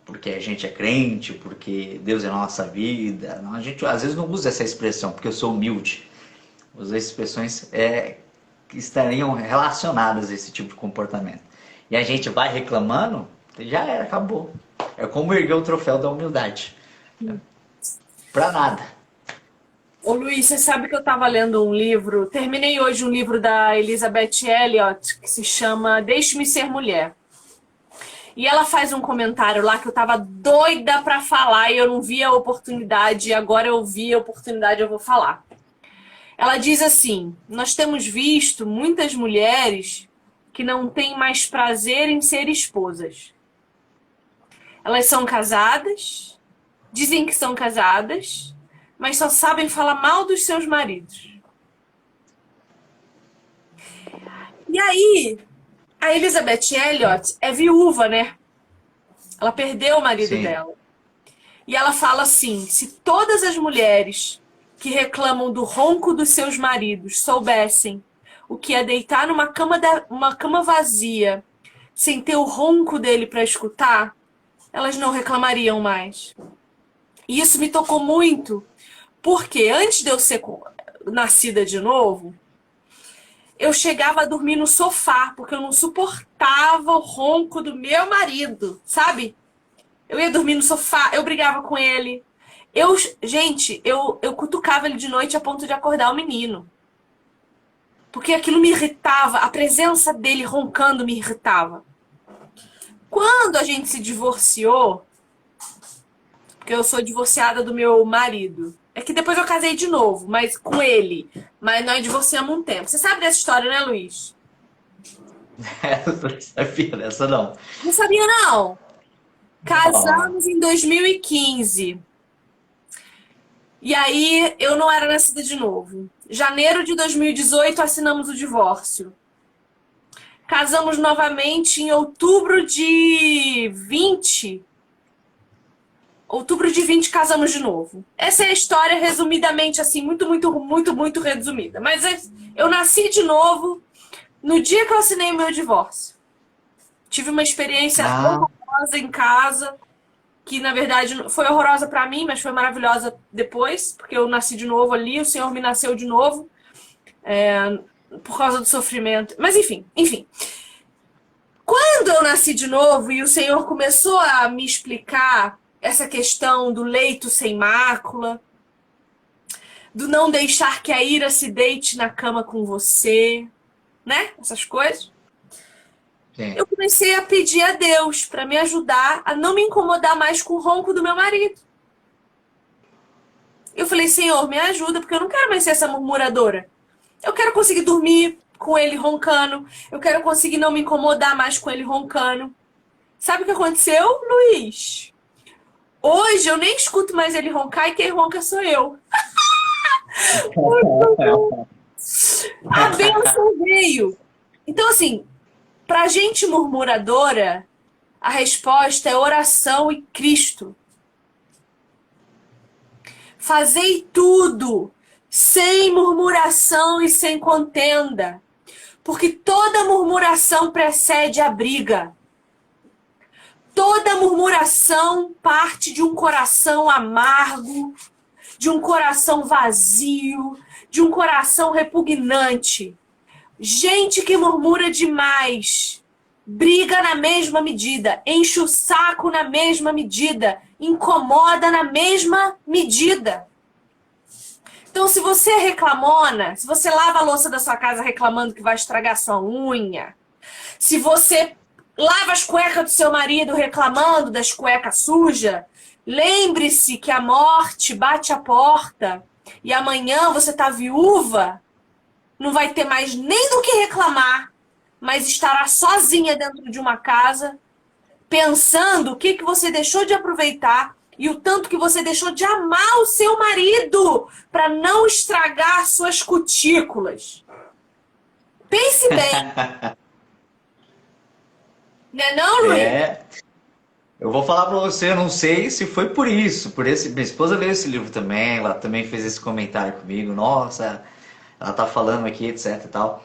porque a gente é crente, porque Deus é a nossa vida. Não, a gente às vezes não usa essa expressão, porque eu sou humilde. Usa expressões que estariam relacionadas a esse tipo de comportamento. E a gente vai reclamando, já era, acabou. É como erguer o troféu da humildade. Pra nada. Ô Luiz, você sabe que eu estava lendo um livro, terminei hoje um livro da Elizabeth Elliot, que se chama Deixe-me Ser Mulher. E ela faz um comentário lá que eu tava doida pra falar e eu não vi a oportunidade, e agora eu vi a oportunidade, eu vou falar. Ela diz assim: nós temos visto muitas mulheres que não têm mais prazer em ser esposas. Elas são casadas, dizem que são casadas, mas só sabem falar mal dos seus maridos. E aí, a Elizabeth Elliot é viúva, né? Ela perdeu o marido Sim. dela. E ela fala assim: se todas as mulheres que reclamam do ronco dos seus maridos soubessem o que é deitar uma cama vazia sem ter o ronco dele para escutar, elas não reclamariam mais. E isso me tocou muito, porque antes de eu ser nascida de novo, eu chegava a dormir no sofá, porque eu não suportava o ronco do meu marido, sabe? Eu ia dormir no sofá, eu brigava com ele. Gente, eu cutucava ele de noite a ponto de acordar o menino. Porque aquilo me irritava, a presença dele roncando me irritava. Quando a gente se divorciou, porque eu sou divorciada do meu marido, é que depois eu casei de novo, mas com ele. Mas nós divorciamos um tempo. Você sabe dessa história, né, Luiz? Eu não sabia dessa não. Não sabia, não. Não. Casamos em 2015. E aí eu não era nascida de novo. Janeiro de 2018 assinamos o divórcio. Casamos novamente em outubro de 20. Outubro de 20 casamos de novo. Essa é a história resumidamente assim, muito resumida. Mas eu nasci de novo no dia que eu assinei o meu divórcio. Tive uma experiência Ah, horrorosa em casa, que na verdade foi horrorosa pra mim, mas foi maravilhosa depois, porque eu nasci de novo ali, o Senhor me nasceu de novo, por causa do sofrimento. Mas enfim. Quando eu nasci de novo e o Senhor começou a me explicar essa questão do leito sem mácula, do não deixar que a ira se deite na cama com você, né? Essas coisas. sim. Eu comecei a pedir a Deus para me ajudar a não me incomodar mais com o ronco do meu marido. Eu falei: Senhor, me ajuda, porque eu não quero mais ser essa murmuradora. Eu quero conseguir dormir com ele roncando. Eu quero conseguir não me incomodar mais com ele roncando. Sabe o que aconteceu, Luiz? Hoje eu nem escuto mais ele roncar e quem ronca sou eu. A bênção veio. Então, assim, pra gente murmuradora, a resposta é oração e Cristo. Fazei tudo sem murmuração e sem contenda, porque toda murmuração precede a briga. Toda murmuração parte de um coração amargo, de um coração vazio, de um coração repugnante. Gente que murmura demais, briga na mesma medida, enche o saco na mesma medida, incomoda na mesma medida. Então, se você é reclamona, se você lava a louça da sua casa reclamando que vai estragar sua unha, se você lava as cuecas do seu marido reclamando das cuecas sujas, lembre-se que a morte bate a porta e amanhã você tá viúva, não vai ter mais nem do que reclamar, mas estará sozinha dentro de uma casa, pensando o que você deixou de aproveitar e o tanto que você deixou de amar o seu marido para não estragar suas cutículas. Pense bem. Né não, Luiz? É, eu vou falar pra você, eu não sei se foi por isso, minha esposa leu esse livro também, ela também fez esse comentário comigo, nossa, ela tá falando aqui, etc e tal.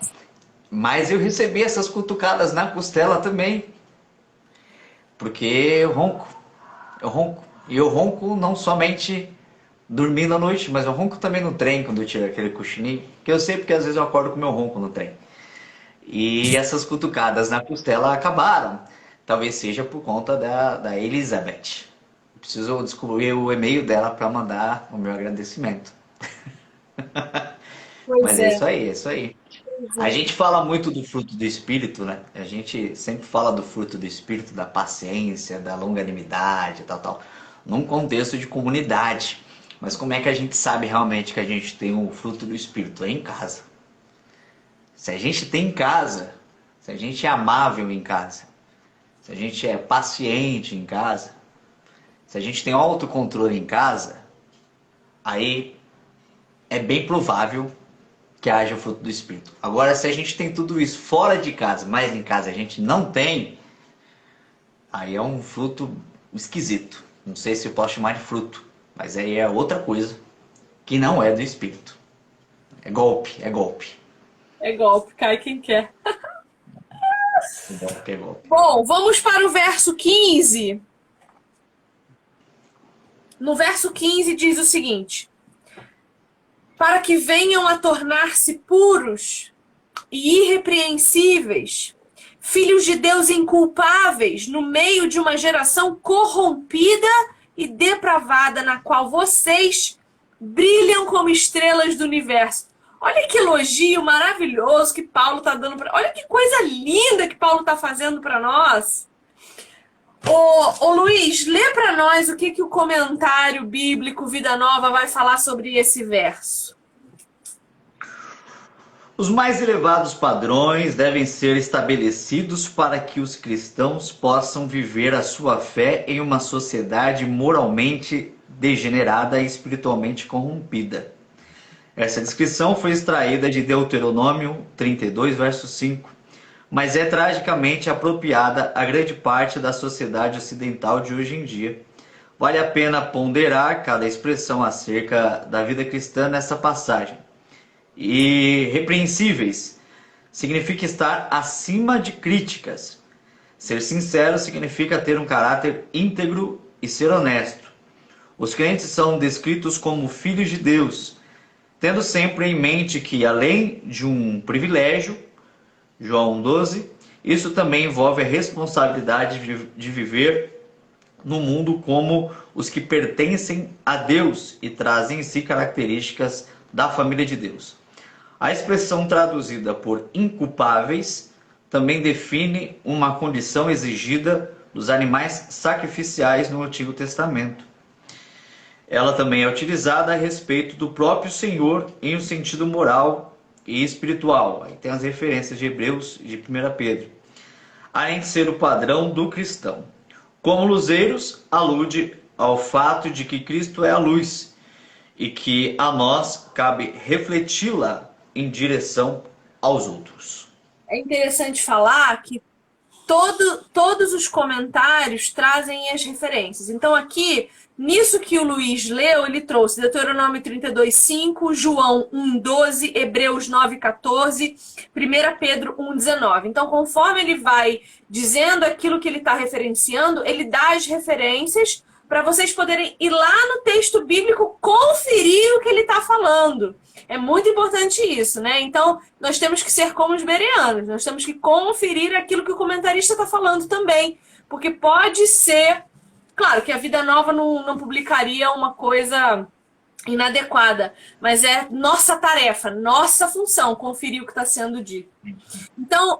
Mas eu recebi essas cutucadas na costela também, porque eu ronco. E eu ronco não somente dormindo à noite, mas eu ronco também no trem quando eu tiro aquele cochilinho, que eu sei porque às vezes eu acordo com meu ronco no trem. E essas cutucadas na costela acabaram. Talvez seja por conta da Elizabeth. Preciso descobrir o e-mail dela para mandar o meu agradecimento. Pois Mas é é. isso aí, é isso aí. A gente fala muito do fruto do espírito, né? A gente sempre fala do fruto do espírito, da paciência, da longanimidade, tal, tal, num contexto de comunidade. Mas como é que a gente sabe realmente que a gente tem o fruto do espírito? É em casa. Se a gente tem em casa, se a gente é amável em casa, se a gente é paciente em casa, se a gente tem autocontrole em casa, aí é bem provável que haja o fruto do Espírito. Agora, se a gente tem tudo isso fora de casa, mas em casa a gente não tem, aí é um fruto esquisito. Não sei se eu posso chamar de fruto, mas aí é outra coisa que não é do Espírito. É golpe, é golpe. É golpe, cai quem quer. É golpe, é golpe. Bom, vamos para o verso 15. No verso 15 diz o seguinte: para que venham a tornar-se puros e irrepreensíveis, filhos de Deus inculpáveis, no meio de uma geração corrompida e depravada, na qual vocês brilham como estrelas do universo. Olha que elogio maravilhoso que Paulo está dando para. Olha que coisa linda que Paulo está fazendo para nós. Ô Luiz, lê para nós o que o comentário bíblico Vida Nova vai falar sobre esse verso. Os mais elevados padrões devem ser estabelecidos para que os cristãos possam viver a sua fé em uma sociedade moralmente degenerada e espiritualmente corrompida. Essa descrição foi extraída de Deuteronômio 32, verso 5, mas é tragicamente apropriada a grande parte da sociedade ocidental de hoje em dia. Vale a pena ponderar cada expressão acerca da vida cristã nessa passagem. Irrepreensíveis significa estar acima de críticas. Ser sincero significa ter um caráter íntegro e ser honesto. Os crentes são descritos como filhos de Deus, tendo sempre em mente que, além de um privilégio, João 12, isso também envolve a responsabilidade de viver no mundo como os que pertencem a Deus e trazem em si características da família de Deus. A expressão traduzida por inculpáveis também define uma condição exigida dos animais sacrificiais no Antigo Testamento. Ela também é utilizada a respeito do próprio Senhor em um sentido moral e espiritual. Aí tem as referências de Hebreus e de 1 Pedro. Além de ser o padrão do cristão. Como luzeiros, alude ao fato de que Cristo é a luz e que a nós cabe refleti-la em direção aos outros. É interessante falar que todos os comentários trazem as referências. Então aqui, nisso que o Luiz leu, ele trouxe Deuteronômio 32:5, João 1:12, Hebreus 9:14, 1 Pedro 1:19. Então, conforme ele vai dizendo aquilo que ele está referenciando, ele dá as referências para vocês poderem ir lá no texto bíblico conferir o que ele está falando. É muito importante isso, né? Então, nós temos que ser como os bereanos, nós temos que conferir aquilo que o comentarista está falando também, porque pode ser... Claro que a Vida Nova não publicaria uma coisa inadequada, mas é nossa tarefa, nossa função, conferir o que está sendo dito. Então,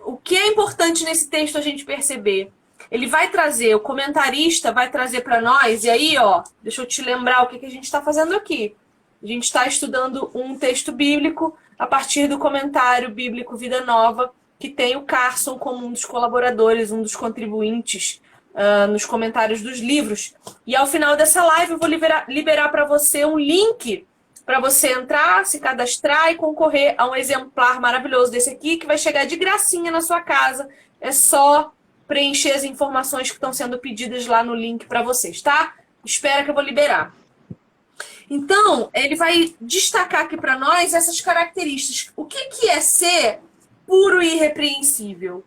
o que é importante nesse texto a gente perceber? Ele vai trazer, o comentarista vai trazer para nós, e aí, ó, deixa eu te lembrar o que a gente está fazendo aqui. A gente está estudando um texto bíblico a partir do comentário bíblico Vida Nova, que tem o Carson como um dos colaboradores, um dos contribuintes nos comentários dos livros. E ao final dessa live eu vou liberar para você um link para você entrar, se cadastrar e concorrer a um exemplar maravilhoso desse aqui, que vai chegar de gracinha na sua casa. É só preencher as informações que estão sendo pedidas lá no link para vocês, tá? Espera que eu vou liberar. Então, ele vai destacar aqui para nós essas características. O que é ser puro e irrepreensível?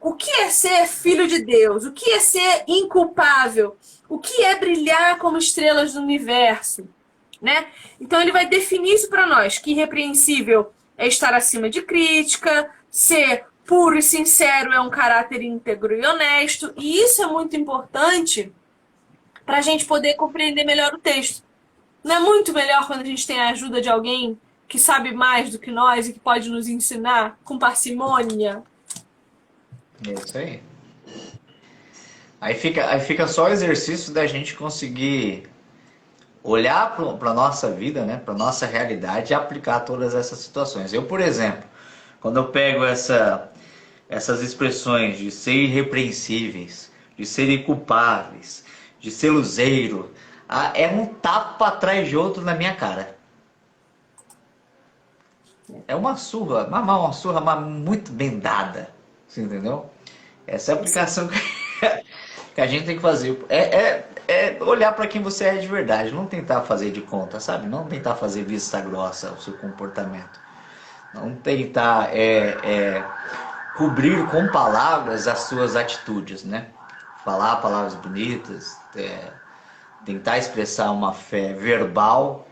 O que é ser filho de Deus? O que é ser inculpável? O que é brilhar como estrelas do universo? Né? Então, ele vai definir isso para nós, que irrepreensível é estar acima de crítica, ser puro e sincero é um caráter íntegro e honesto, e isso é muito importante para a gente poder compreender melhor o texto. Não é muito melhor quando a gente tem a ajuda de alguém que sabe mais do que nós e que pode nos ensinar com parcimônia? É isso aí. Aí fica só o exercício da gente conseguir olhar para a nossa vida, né, para a nossa realidade e aplicar todas essas situações. Eu, por exemplo, quando eu pego essas expressões de ser irrepreensíveis, de ser inculpáveis, de ser luzeiro, é um tapa atrás de outro na minha cara. É uma surra, mas muito bem dada. Você entendeu? Essa é a aplicação que a gente tem que fazer. É olhar para quem você é de verdade, não tentar fazer de conta, sabe? Não tentar fazer vista grossa o seu comportamento. Não tentar cobrir com palavras as suas atitudes, né? Falar palavras bonitas, tentar expressar uma fé verbal,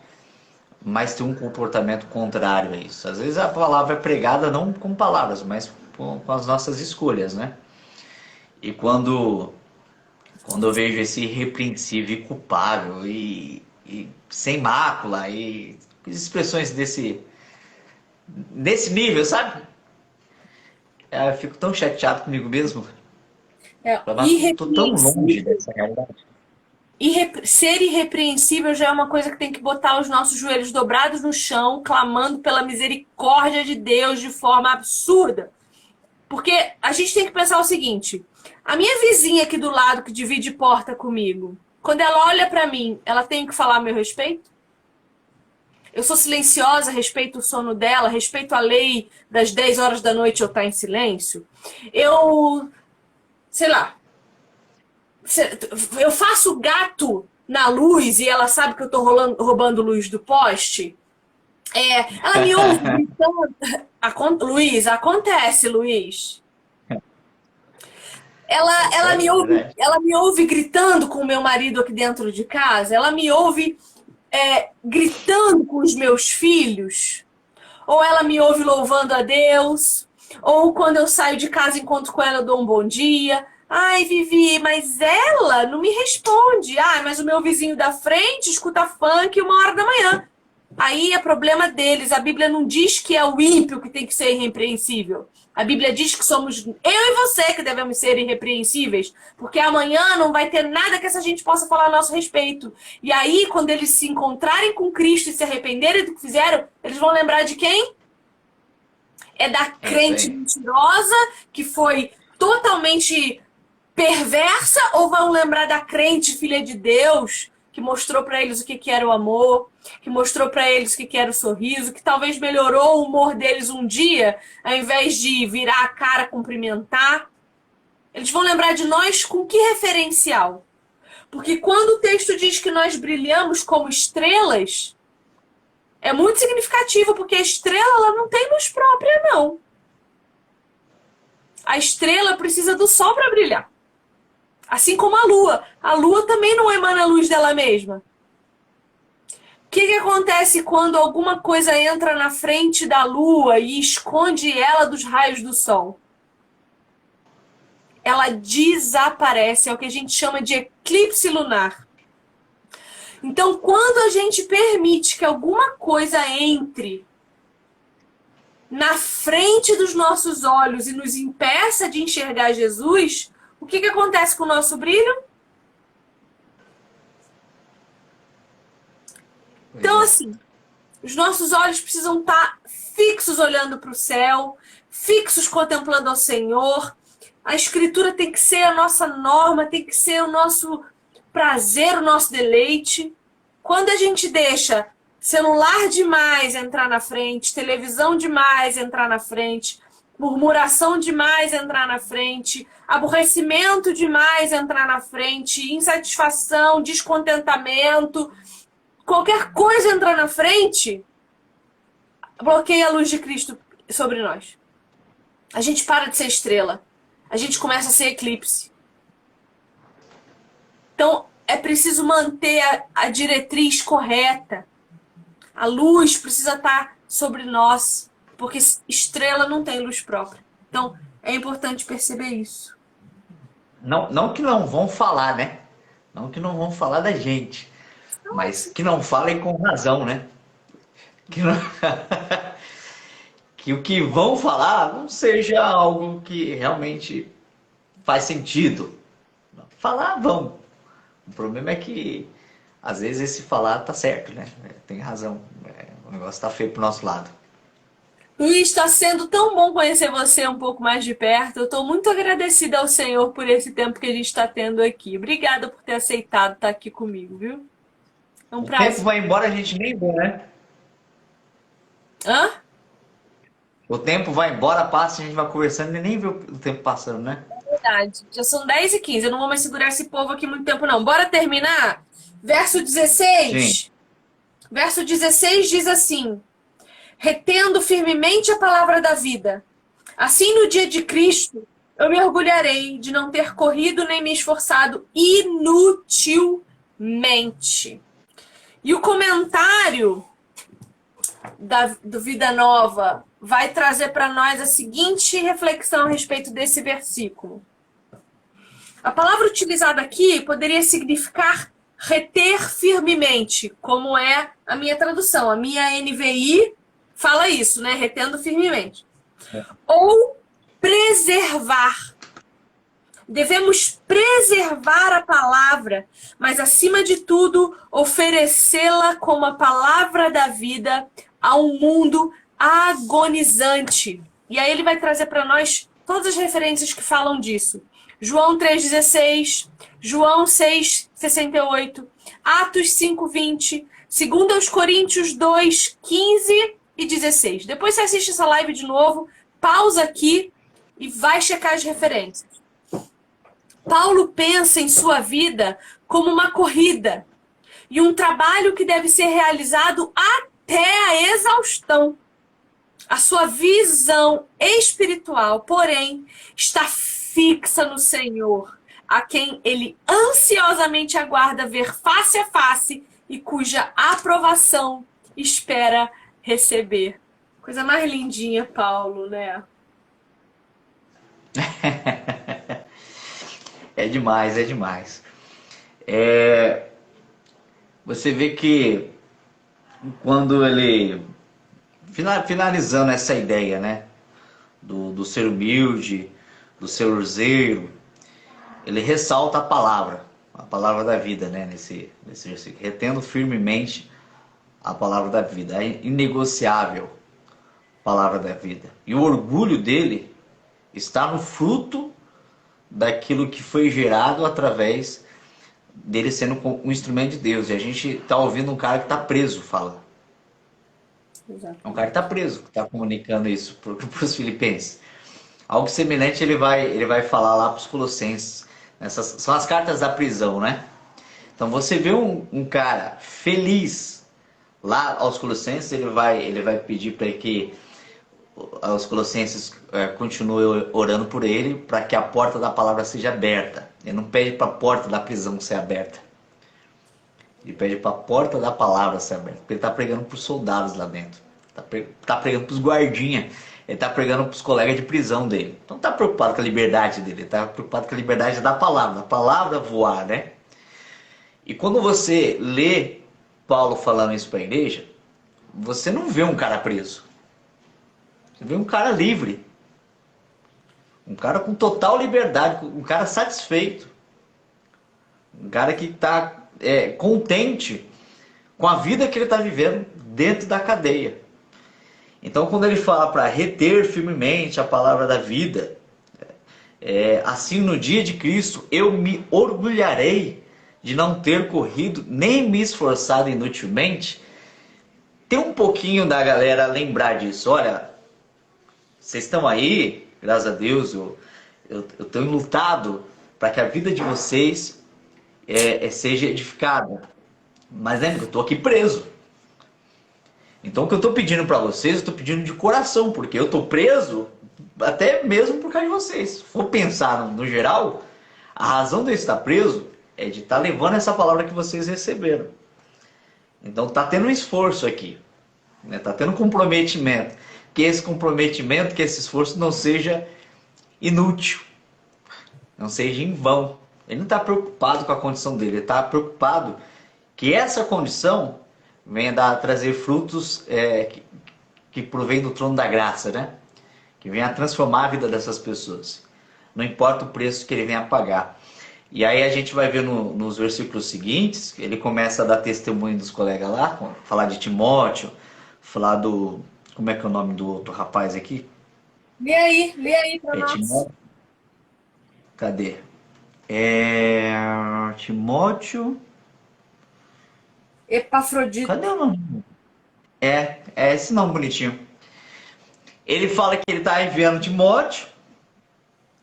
mas ter um comportamento contrário a isso. Às vezes a palavra é pregada não com palavras, mas com as nossas escolhas, né? E quando eu vejo esse irrepreensível e culpável e sem mácula e expressões nesse nível, sabe? Eu fico tão chateado comigo mesmo. Estou tão longe dessa realidade. Ser irrepreensível já é uma coisa que tem que botar os nossos joelhos dobrados no chão, clamando pela misericórdia de Deus de forma absurda. Porque a gente tem que pensar o seguinte: a minha vizinha aqui do lado que divide porta comigo, quando ela olha pra mim, ela tem que falar a meu respeito? Eu sou silenciosa, respeito o sono dela, respeito a lei das 10 horas da noite eu estar em silêncio. Sei lá, eu faço gato na luz e ela sabe que eu tô roubando luz do poste. Ela me ouve gritando. Luiz, acontece, Luiz. Ela me ouve gritando com o meu marido aqui dentro de casa. Ela me ouve gritando com os meus filhos. Ou ela me ouve louvando a Deus. Ou quando eu saio de casa, encontro com ela, eu dou um bom dia. Ai, Vivi, mas ela não me responde. Ai, mas o meu vizinho da frente escuta funk 1h da manhã. Aí é problema deles. A Bíblia não diz que é o ímpio que tem que ser irrepreensível. A Bíblia diz que somos eu e você que devemos ser irrepreensíveis. Porque amanhã não vai ter nada que essa gente possa falar a nosso respeito. E aí, quando eles se encontrarem com Cristo e se arrependerem do que fizeram, eles vão lembrar de quem? É da crente mentirosa, que foi totalmente perversa, ou vão lembrar da crente filha de Deus, que mostrou para eles o que era o amor, que mostrou para eles o que era o sorriso, que talvez melhorou o humor deles um dia, ao invés de virar a cara, cumprimentar. Eles vão lembrar de nós com que referencial? Porque quando o texto diz que nós brilhamos como estrelas, é muito significativo, porque a estrela ela não tem luz própria, não. A estrela precisa do sol para brilhar. Assim como a lua. A lua também não emana a luz dela mesma. O que acontece quando alguma coisa entra na frente da lua e esconde ela dos raios do sol? Ela desaparece. É o que a gente chama de eclipse lunar. Então, quando a gente permite que alguma coisa entre na frente dos nossos olhos e nos impeça de enxergar Jesus, o que acontece com o nosso brilho? Então, assim, os nossos olhos precisam estar fixos olhando para o céu, fixos contemplando ao Senhor. A Escritura tem que ser a nossa norma, tem que ser o nosso prazer, o nosso deleite. Quando a gente deixa celular demais entrar na frente, televisão demais entrar na frente, murmuração demais entrar na frente, aborrecimento demais entrar na frente, insatisfação, descontentamento, qualquer coisa entrar na frente, bloqueia a luz de Cristo sobre nós. A gente para de ser estrela. A gente começa a ser eclipse. Então, é preciso manter a diretriz correta. A luz precisa estar sobre nós, porque estrela não tem luz própria. Então, é importante perceber isso. Não que não vão falar, né? Não que não vão falar da gente, mas que não falem com razão, né? Que, não... que o que vão falar não seja algo que realmente faz sentido. Falar, vão. O problema é que, às vezes, esse falar tá certo, né? Tem razão. O negócio tá feio pro nosso lado. Luiz, está sendo tão bom conhecer você um pouco mais de perto. Eu estou muito agradecida ao Senhor por esse tempo que a gente está tendo aqui. Obrigada por ter aceitado estar aqui comigo, viu? É um O tempo prazer. vai embora, a gente nem vê, né? Hã? O tempo vai embora, passa, a gente vai conversando e nem vê o tempo passando, né? Verdade. Já são 10h15. Eu não vou mais segurar esse povo aqui muito tempo, não. Bora terminar? Verso Sim. 16. Verso 16 diz assim: retendo firmemente a palavra da vida. Assim, no dia de Cristo, eu me orgulharei de não ter corrido nem me esforçado inutilmente. E o comentário do Vida Nova vai trazer para nós a seguinte reflexão a respeito desse versículo. A palavra utilizada aqui poderia significar reter firmemente, como é a minha tradução. A minha NVI fala isso, né? Retendo firmemente. Ou preservar. Devemos preservar a palavra, mas acima de tudo, oferecê-la como a palavra da vida a um mundo agonizante. E aí ele vai trazer para nós todas as referências que falam disso. João 3,16, João 6,68, Atos 5,20, 2 Coríntios 2,15 e 16. Depois você assiste essa live de novo, pausa aqui e vai checar as referências. Paulo pensa em sua vida como uma corrida e um trabalho que deve ser realizado até a exaustão. A sua visão espiritual, porém, está fixa no Senhor, a quem ele ansiosamente aguarda ver face a face e cuja aprovação espera receber. Coisa mais lindinha, Paulo, né? É demais, é demais. Você vê que quando ele, finalizando essa ideia, né, do ser humilde, do ser urzeiro, ele ressalta a palavra da vida, né, nesse versículo, retendo firmemente a palavra da vida, a inegociável palavra da vida. E o orgulho dele está no fruto daquilo que foi gerado através dele sendo um instrumento de Deus. E a gente está ouvindo um cara que está preso, fala. Exato. É um cara que está preso, que está comunicando isso para os filipenses. Algo semelhante ele vai falar lá para os colossenses. Essas são as cartas da prisão, né? Então você vê um cara feliz lá aos colossenses, ele vai pedir para que os colossenses continuem orando por ele, para que a porta da palavra seja aberta. Ele não pede para a porta da prisão ser aberta. Ele pede para a porta da palavra ser aberta. Porque ele está pregando para os soldados lá dentro. Está pregando para os guardinhas. Ele está pregando para os colegas de prisão dele. Então está preocupado com a liberdade dele. Está preocupado com a liberdade da palavra voar, né? E quando você lê Paulo falando isso para a igreja, você não vê um cara preso. Você vê um cara livre. Um cara com total liberdade. Um cara satisfeito. Um cara que está contente com a vida que ele está vivendo dentro da cadeia. Então, quando ele fala para reter firmemente a palavra da vida, assim no dia de Cristo, eu me orgulharei de não ter corrido nem me esforçado inutilmente. Tem um pouquinho da galera lembrar disso. Olha, Vocês estão aí, graças a Deus, eu tenho lutado para que a vida de vocês seja edificada. Mas lembra que eu estou aqui preso. Então o que eu estou pedindo para vocês, eu estou pedindo de coração, porque eu estou preso até mesmo por causa de vocês. Se for pensar no geral, a razão de eu estar preso é de estar levando essa palavra que vocês receberam. Então está tendo um esforço aqui, né? Está tendo um comprometimento. Que esse comprometimento, que esse esforço não seja inútil, não seja em vão. Ele não está preocupado com a condição dele, ele está preocupado que essa condição venha trazer frutos que provém do trono da graça, né? Que venha transformar a vida dessas pessoas. Não importa o preço que ele venha pagar. E aí a gente vai ver nos versículos seguintes, ele começa a dar testemunho dos colegas lá, falar de Timóteo, falar do... Como é que é o nome do outro rapaz aqui? Lê aí pra nós. Timóteo. Cadê? Timóteo... Epafrodito. Cadê o nome? É esse nome bonitinho. Ele fala que ele está enviando Timóteo,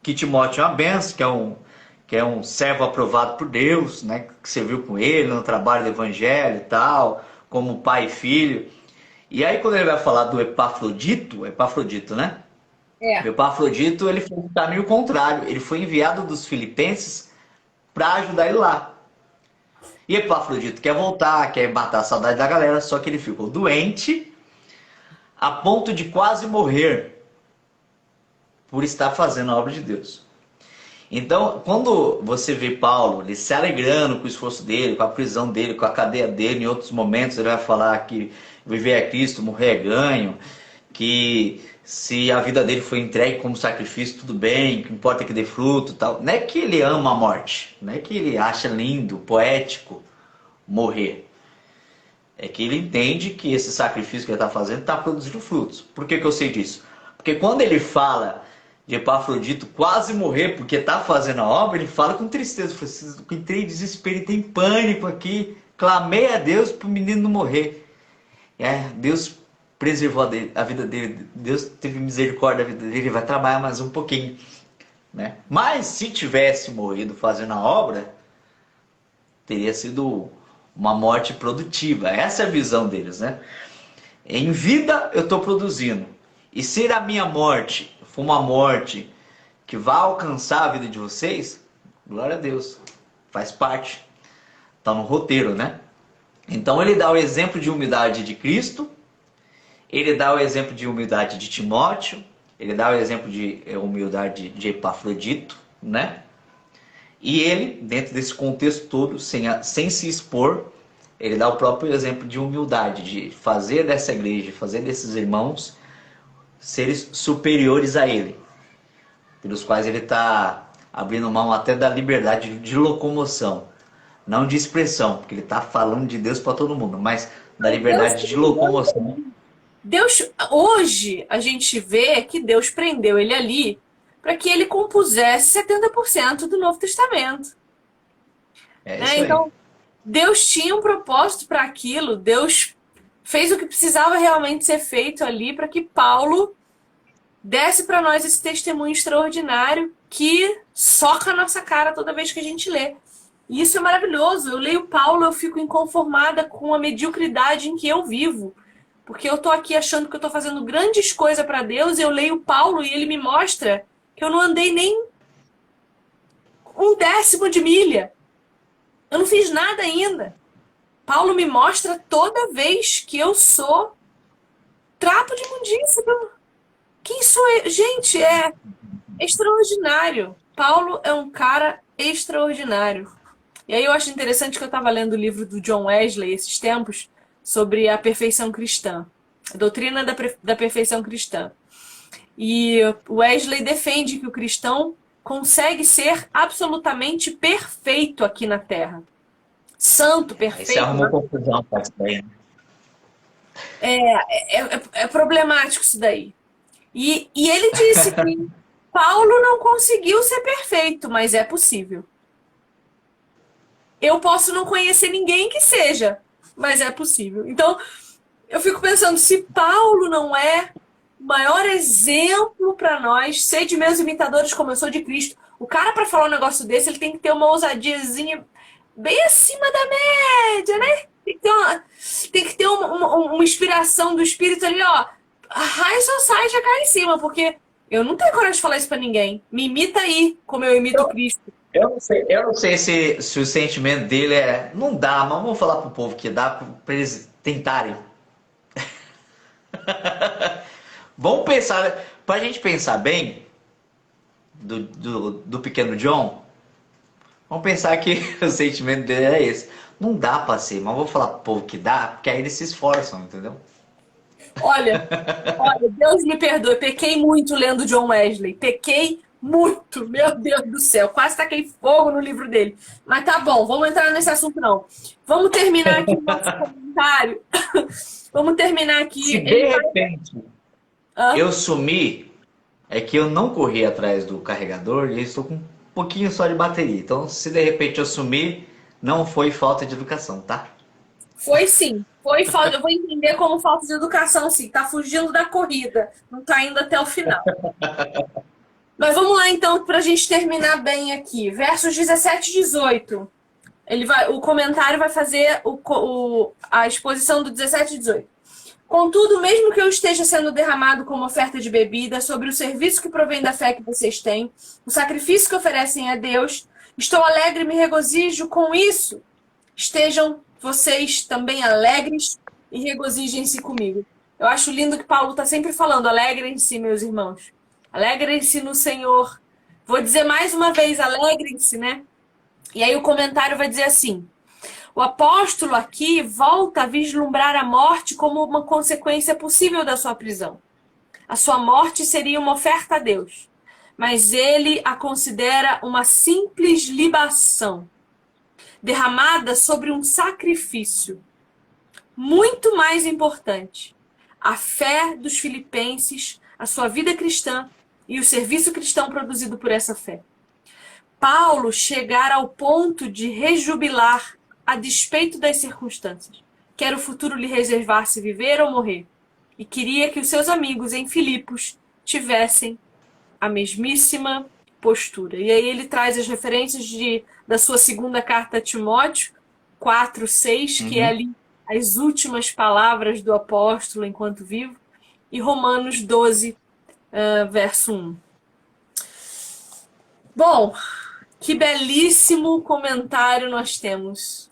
que Timóteo é uma benção, que é um servo aprovado por Deus, né? Que serviu com ele no trabalho do evangelho e tal, como pai e filho. E aí quando ele vai falar do Epafrodito, né? O Epafrodito, ele foi no caminho contrário. Ele foi enviado dos filipenses para ajudar ele lá. E Epafrodito quer voltar, quer matar a saudade da galera, só que ele ficou doente a ponto de quase morrer por estar fazendo a obra de Deus. Então, quando você vê Paulo ele se alegrando com o esforço dele, com a prisão dele, com a cadeia dele, em outros momentos ele vai falar que viver é Cristo, morrer é ganho, que se a vida dele foi entregue como sacrifício, tudo bem, o que importa é que dê fruto e tal. Não é que ele ama a morte, não é que ele acha lindo, poético morrer. É que ele entende que esse sacrifício que ele está fazendo está produzindo frutos. Por que eu sei disso? Porque quando ele fala de Epafrodito quase morrer porque está fazendo a obra, ele fala com tristeza. Eu entrei em desespero, entrei em pânico aqui, clamei a Deus para o menino não morrer. Deus preservou a vida dele, Deus teve misericórdia da vida dele, ele vai trabalhar mais um pouquinho, né? Mas se tivesse morrido fazendo a obra, teria sido uma morte produtiva. Essa é a visão deles, né? Em vida eu estou produzindo, e se a minha morte for uma morte que vai alcançar a vida de vocês, glória a Deus, faz parte, está no roteiro, né? Então ele dá o exemplo de humildade de Cristo, ele dá o exemplo de humildade de Timóteo, ele dá o exemplo de humildade de Epafrodito, né? E ele, dentro desse contexto todo, sem se expor, ele dá o próprio exemplo de humildade, de fazer dessa igreja, de fazer desses irmãos seres superiores a ele, pelos quais ele está abrindo mão até da liberdade de locomoção, não de expressão, porque ele está falando de Deus para todo mundo, mas da liberdade de locomoção. Deus, hoje a gente vê que Deus prendeu ele ali para que ele compusesse 70% do Novo Testamento. Isso aí. Então, Deus tinha um propósito para aquilo, Deus fez o que precisava realmente ser feito ali para que Paulo desse para nós esse testemunho extraordinário que soca a nossa cara toda vez que a gente lê. E isso é maravilhoso. Eu leio Paulo, eu fico inconformada com a mediocridade em que eu vivo. Porque eu tô aqui achando que eu tô fazendo grandes coisas para Deus, e eu leio Paulo e ele me mostra que eu não andei nem 1/10 de milha. Eu não fiz nada ainda. Paulo me mostra toda vez que eu sou trapo de imundícia. Quem sou eu? Gente, é extraordinário. Paulo é um cara extraordinário. E aí eu acho interessante que eu estava lendo o livro do John Wesley esses tempos, sobre a perfeição cristã, a doutrina da perfeição cristã. E Wesley defende que o cristão consegue ser absolutamente perfeito aqui na Terra. Santo, perfeito. Você arrumou confusão com isso daí, né? É problemático isso daí. E ele disse que Paulo não conseguiu ser perfeito, mas é possível. Eu posso não conhecer ninguém que seja, mas é possível. Então, eu fico pensando, se Paulo não é, o maior exemplo para nós, sede meus imitadores como eu sou de Cristo. O cara, para falar um negócio desse, ele tem que ter uma ousadiazinha bem acima da média, né? Tem que ter uma inspiração do Espírito ali, ó. High society já cai em cima, porque eu não tenho coragem de falar isso pra ninguém. Me imita aí, como eu imito Cristo. Eu não sei se o sentimento dele é. Não dá, mas vamos falar pro povo que dá pra eles tentarem. Vamos pensar, pra gente pensar bem do pequeno John, vamos pensar que o sentimento dele é esse. Não dá pra ser, mas vou falar pro povo que dá, porque aí eles se esforçam, entendeu? Olha, Deus me perdoe, pequei muito lendo John Wesley. Pequei muito, meu Deus do céu. Quase taquei fogo no livro dele. Mas tá bom, vamos entrar nesse assunto não. Vamos terminar aqui o nosso comentário. Vamos terminar aqui. Se de repente Hã? eu sumir, é que eu não corri atrás do carregador e eu estou com um pouquinho só de bateria. Então, se de repente eu sumir, não foi falta de educação, tá? Foi sim. Foi falta. Eu vou entender como falta de educação, sim. Tá fugindo da corrida. Não tá indo até o final. Mas vamos lá, então, para a gente terminar bem aqui. Versos 17 e 18. O comentário vai fazer a exposição do 17 e 18. Contudo, mesmo que eu esteja sendo derramado como oferta de bebida sobre o serviço que provém da fé que vocês têm, o sacrifício que oferecem a Deus, estou alegre e me regozijo com isso. Estejam vocês também alegres e regozijem-se comigo. Eu acho lindo que Paulo está sempre falando, alegrem-se, meus irmãos. Alegrem-se no Senhor. Vou dizer mais uma vez, alegrem-se, né? E aí o comentário vai dizer assim: o apóstolo aqui volta a vislumbrar a morte como uma consequência possível da sua prisão. A sua morte seria uma oferta a Deus, mas ele a considera uma simples libação, derramada sobre um sacrifício. Muito mais importante, a fé dos filipenses, a sua vida cristã e o serviço cristão produzido por essa fé. Paulo chegar ao ponto de rejubilar a despeito das circunstâncias. Quer o futuro lhe reservar se viver ou morrer. E queria que os seus amigos em Filipos tivessem a mesmíssima postura. E aí ele traz as referências da sua segunda carta a Timóteo, 4:6, que é ali as últimas palavras do apóstolo enquanto vivo, e Romanos 12, verso 1. Bom, que belíssimo comentário nós temos.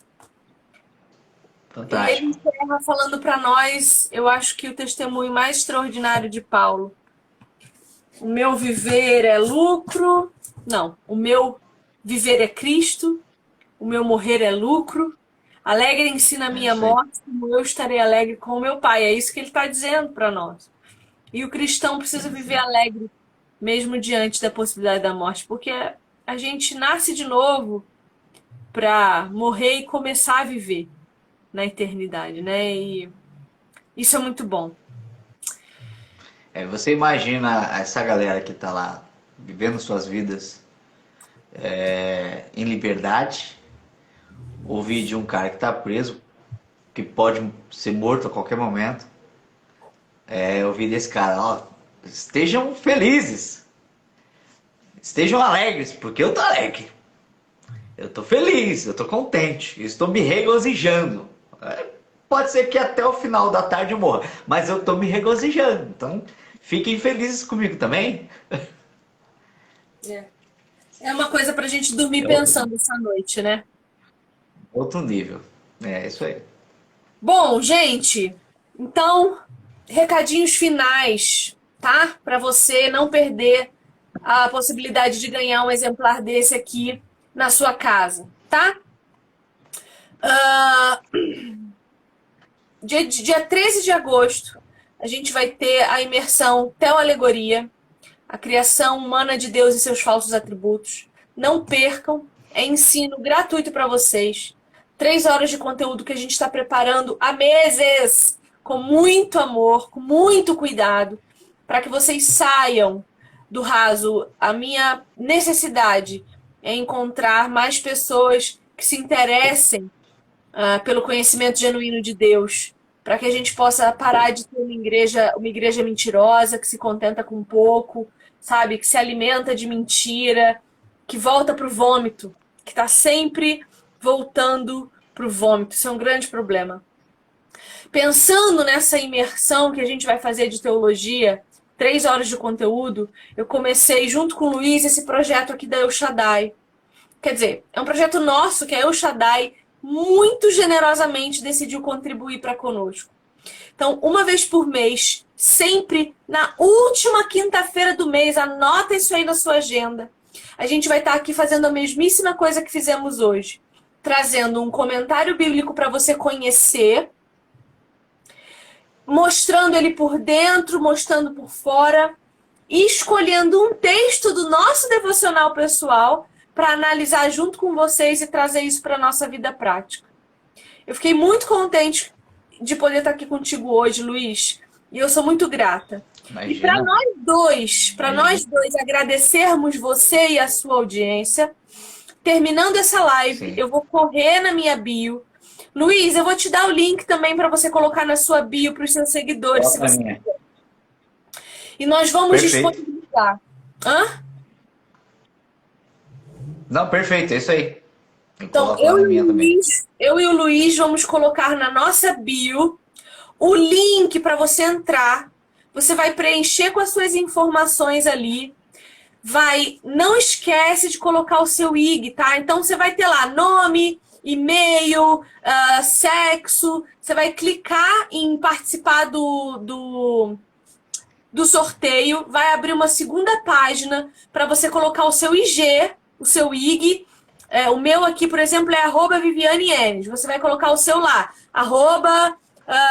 Fantástico. Ele encerra falando para nós, eu acho que o testemunho mais extraordinário de Paulo. O meu viver é lucro. Não, o meu viver é Cristo. O meu morrer é lucro. Alegrem-se na minha morte, como eu estarei alegre com o meu Pai. É isso que ele está dizendo para nós. E o cristão precisa viver alegre, mesmo diante da possibilidade da morte, porque a gente nasce de novo para morrer e começar a viver na eternidade, né? E isso é muito bom. Você imagina essa galera que tá lá vivendo suas vidas em liberdade, ouvir de um cara que tá preso, que pode ser morto a qualquer momento, ouvir desse cara, ó, estejam felizes, estejam alegres, porque eu tô alegre, eu tô feliz, eu tô contente, eu estou me regozijando. Pode ser que até o final da tarde eu morra, mas eu tô me regozijando, então fiquem felizes comigo também. É uma coisa pra gente dormir pensando essa noite, né? Outro nível. É isso aí. Bom, gente, então, recadinhos finais, tá? Para você não perder a possibilidade de ganhar um exemplar desse aqui na sua casa, tá? Dia 13 de agosto, a gente vai ter a imersão Teoalegoria, a criação humana de Deus e seus falsos atributos. Não percam, é ensino gratuito para vocês. 3 horas de conteúdo que a gente está preparando há meses, com muito amor, com muito cuidado, para que vocês saiam do raso. A minha necessidade é encontrar mais pessoas que se interessem pelo conhecimento genuíno de Deus para que a gente possa parar de ter uma igreja mentirosa, que se contenta com pouco, sabe? Que se alimenta de mentira, que volta pro vômito, que está sempre voltando pro vômito. Isso é um grande problema. Pensando nessa imersão que a gente vai fazer de teologia, 3 horas de conteúdo, eu comecei junto com o Luiz esse projeto aqui da El Shaddai. Quer dizer, é um projeto nosso que a El Shaddai muito generosamente decidiu contribuir para conosco. Então, uma vez por mês, sempre na última quinta-feira do mês, anota isso aí na sua agenda. A gente vai estar aqui fazendo a mesmíssima coisa que fizemos hoje. Trazendo um comentário bíblico para você conhecer, mostrando ele por dentro, mostrando por fora, e escolhendo um texto do nosso devocional pessoal para analisar junto com vocês e trazer isso para a nossa vida prática. Eu fiquei muito contente de poder estar aqui contigo hoje, Luiz, e eu sou muito grata. Imagina. E para nós dois agradecermos você e a sua audiência, terminando essa live, Sim. eu vou correr na minha bio. Luiz, eu vou te dar o link também para você colocar na sua bio para os seus seguidores, se você quiser. E nós vamos disponibilizar. Hã? Não, perfeito, é isso aí. Então, eu e o Luiz vamos colocar na nossa bio o link para você entrar. Você vai preencher com as suas informações ali. Não esquece de colocar o seu IG, tá? Então, você vai ter lá nome, e-mail, sexo. Você vai clicar em participar do sorteio. Vai abrir uma segunda página para você colocar o seu IG, o seu IG. O meu aqui, por exemplo, é @VivianeEnes. Você vai colocar o seu lá.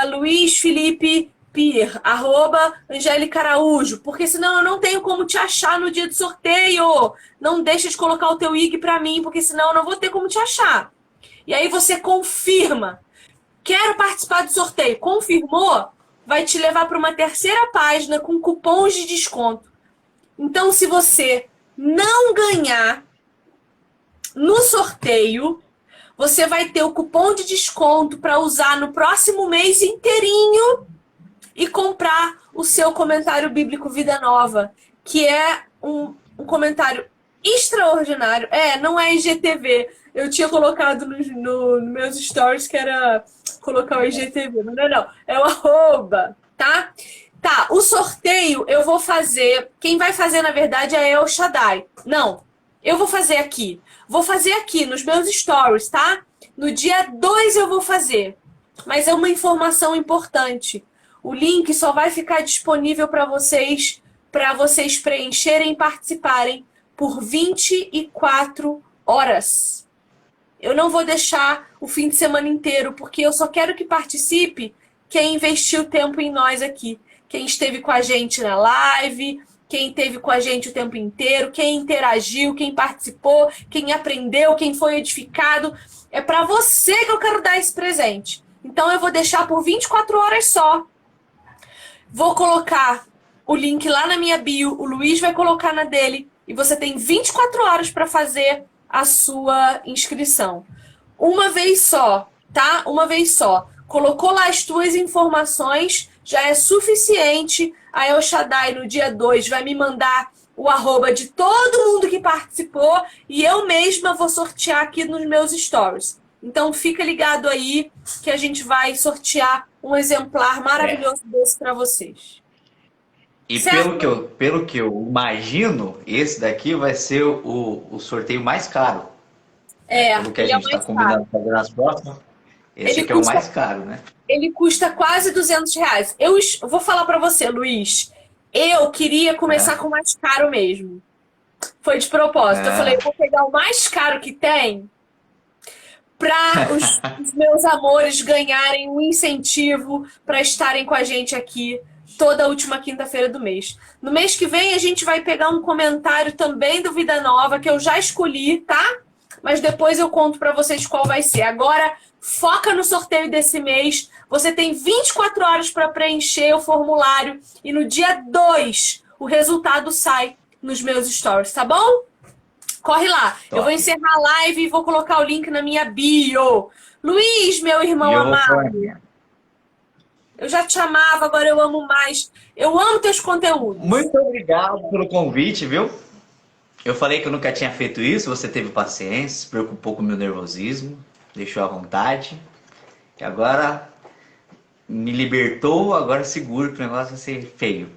@Luiz Felipe Pier, @Angélica Araújo. Porque senão eu não tenho como te achar no dia do sorteio. Não deixa de colocar o teu IG para mim, porque senão eu não vou ter como te achar. E aí você confirma. Quero participar do sorteio. Confirmou? Vai te levar para uma terceira página com cupons de desconto. Então, se você não ganhar no sorteio, você vai ter o cupom de desconto para usar no próximo mês inteirinho e comprar o seu comentário bíblico Vida Nova, que é um comentário extraordinário. Não é IGTV. Eu tinha colocado no meus stories que era colocar o IGTV. Não. É o @, tá? Tá, o sorteio eu vou fazer. Quem vai fazer, na verdade, é El Shaddai. Não, eu vou fazer aqui. Vou fazer aqui nos meus stories, tá? No dia 2 eu vou fazer. Mas é uma informação importante. O link só vai ficar disponível para vocês preencherem e participarem por 24 horas. Eu não vou deixar o fim de semana inteiro, porque eu só quero que participe quem investiu tempo em nós aqui. Quem esteve com a gente na live, quem esteve com a gente o tempo inteiro, quem interagiu, quem participou, quem aprendeu, quem foi edificado. É para você que eu quero dar esse presente. Então eu vou deixar por 24 horas só. Vou colocar o link lá na minha bio, o Luiz vai colocar na dele, e você tem 24 horas para fazer a sua inscrição. Uma vez só, tá? Uma vez só. Colocou lá as tuas informações, já é suficiente. A El Shaddai no dia 2 vai me mandar o @ de todo mundo que participou e eu mesma vou sortear aqui nos meus stories. Então fica ligado aí que a gente vai sortear um exemplar maravilhoso desse para vocês. E pelo que eu imagino, esse daqui vai ser o sorteio mais caro. Pelo que a gente está combinando fazer nas próximas. Esse aqui é o mais caro, né? Ele custa quase R$200. Eu vou falar para você, Luiz. Eu queria começar com o mais caro mesmo. Foi de propósito. Eu falei, eu vou pegar o mais caro que tem para os meus amores ganharem um incentivo para estarem com a gente aqui toda a última quinta-feira do mês. No mês que vem, a gente vai pegar um comentário também do Vida Nova, que eu já escolhi, tá? Mas depois eu conto para vocês qual vai ser. Agora, foca no sorteio desse mês. Você tem 24 horas para preencher o formulário. E no dia 2, o resultado sai nos meus stories, tá bom? Corre lá. Top. Eu vou encerrar a live e vou colocar o link na minha bio. Luiz, meu irmão amado. Eu já te amava, agora eu amo mais. Eu amo teus conteúdos. Muito obrigado pelo convite, viu? Eu falei que eu nunca tinha feito isso, você teve paciência, se preocupou com o meu nervosismo, deixou à vontade. E agora me libertou, agora seguro que o negócio vai ser feio.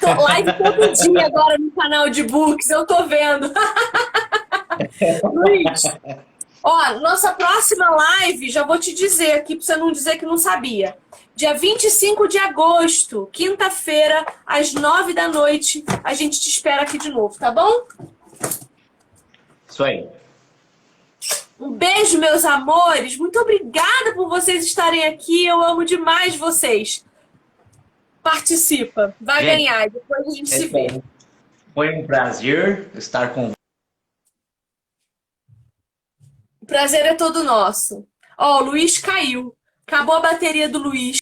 Tô live todo dia agora no canal de books, eu tô vendo. Luiz, ó, nossa próxima live, já vou te dizer aqui pra você não dizer que não sabia. Dia 25 de agosto, quinta-feira, às 9 da noite, a gente te espera aqui de novo, tá bom? Isso aí. Um beijo, meus amores. Muito obrigada por vocês estarem aqui. Eu amo demais vocês. Participa, vai Gente, ganhar. E depois a gente se vê. foi um prazer estar com O prazer é todo nosso. Ó, o Luiz caiu. Acabou a bateria do Luiz.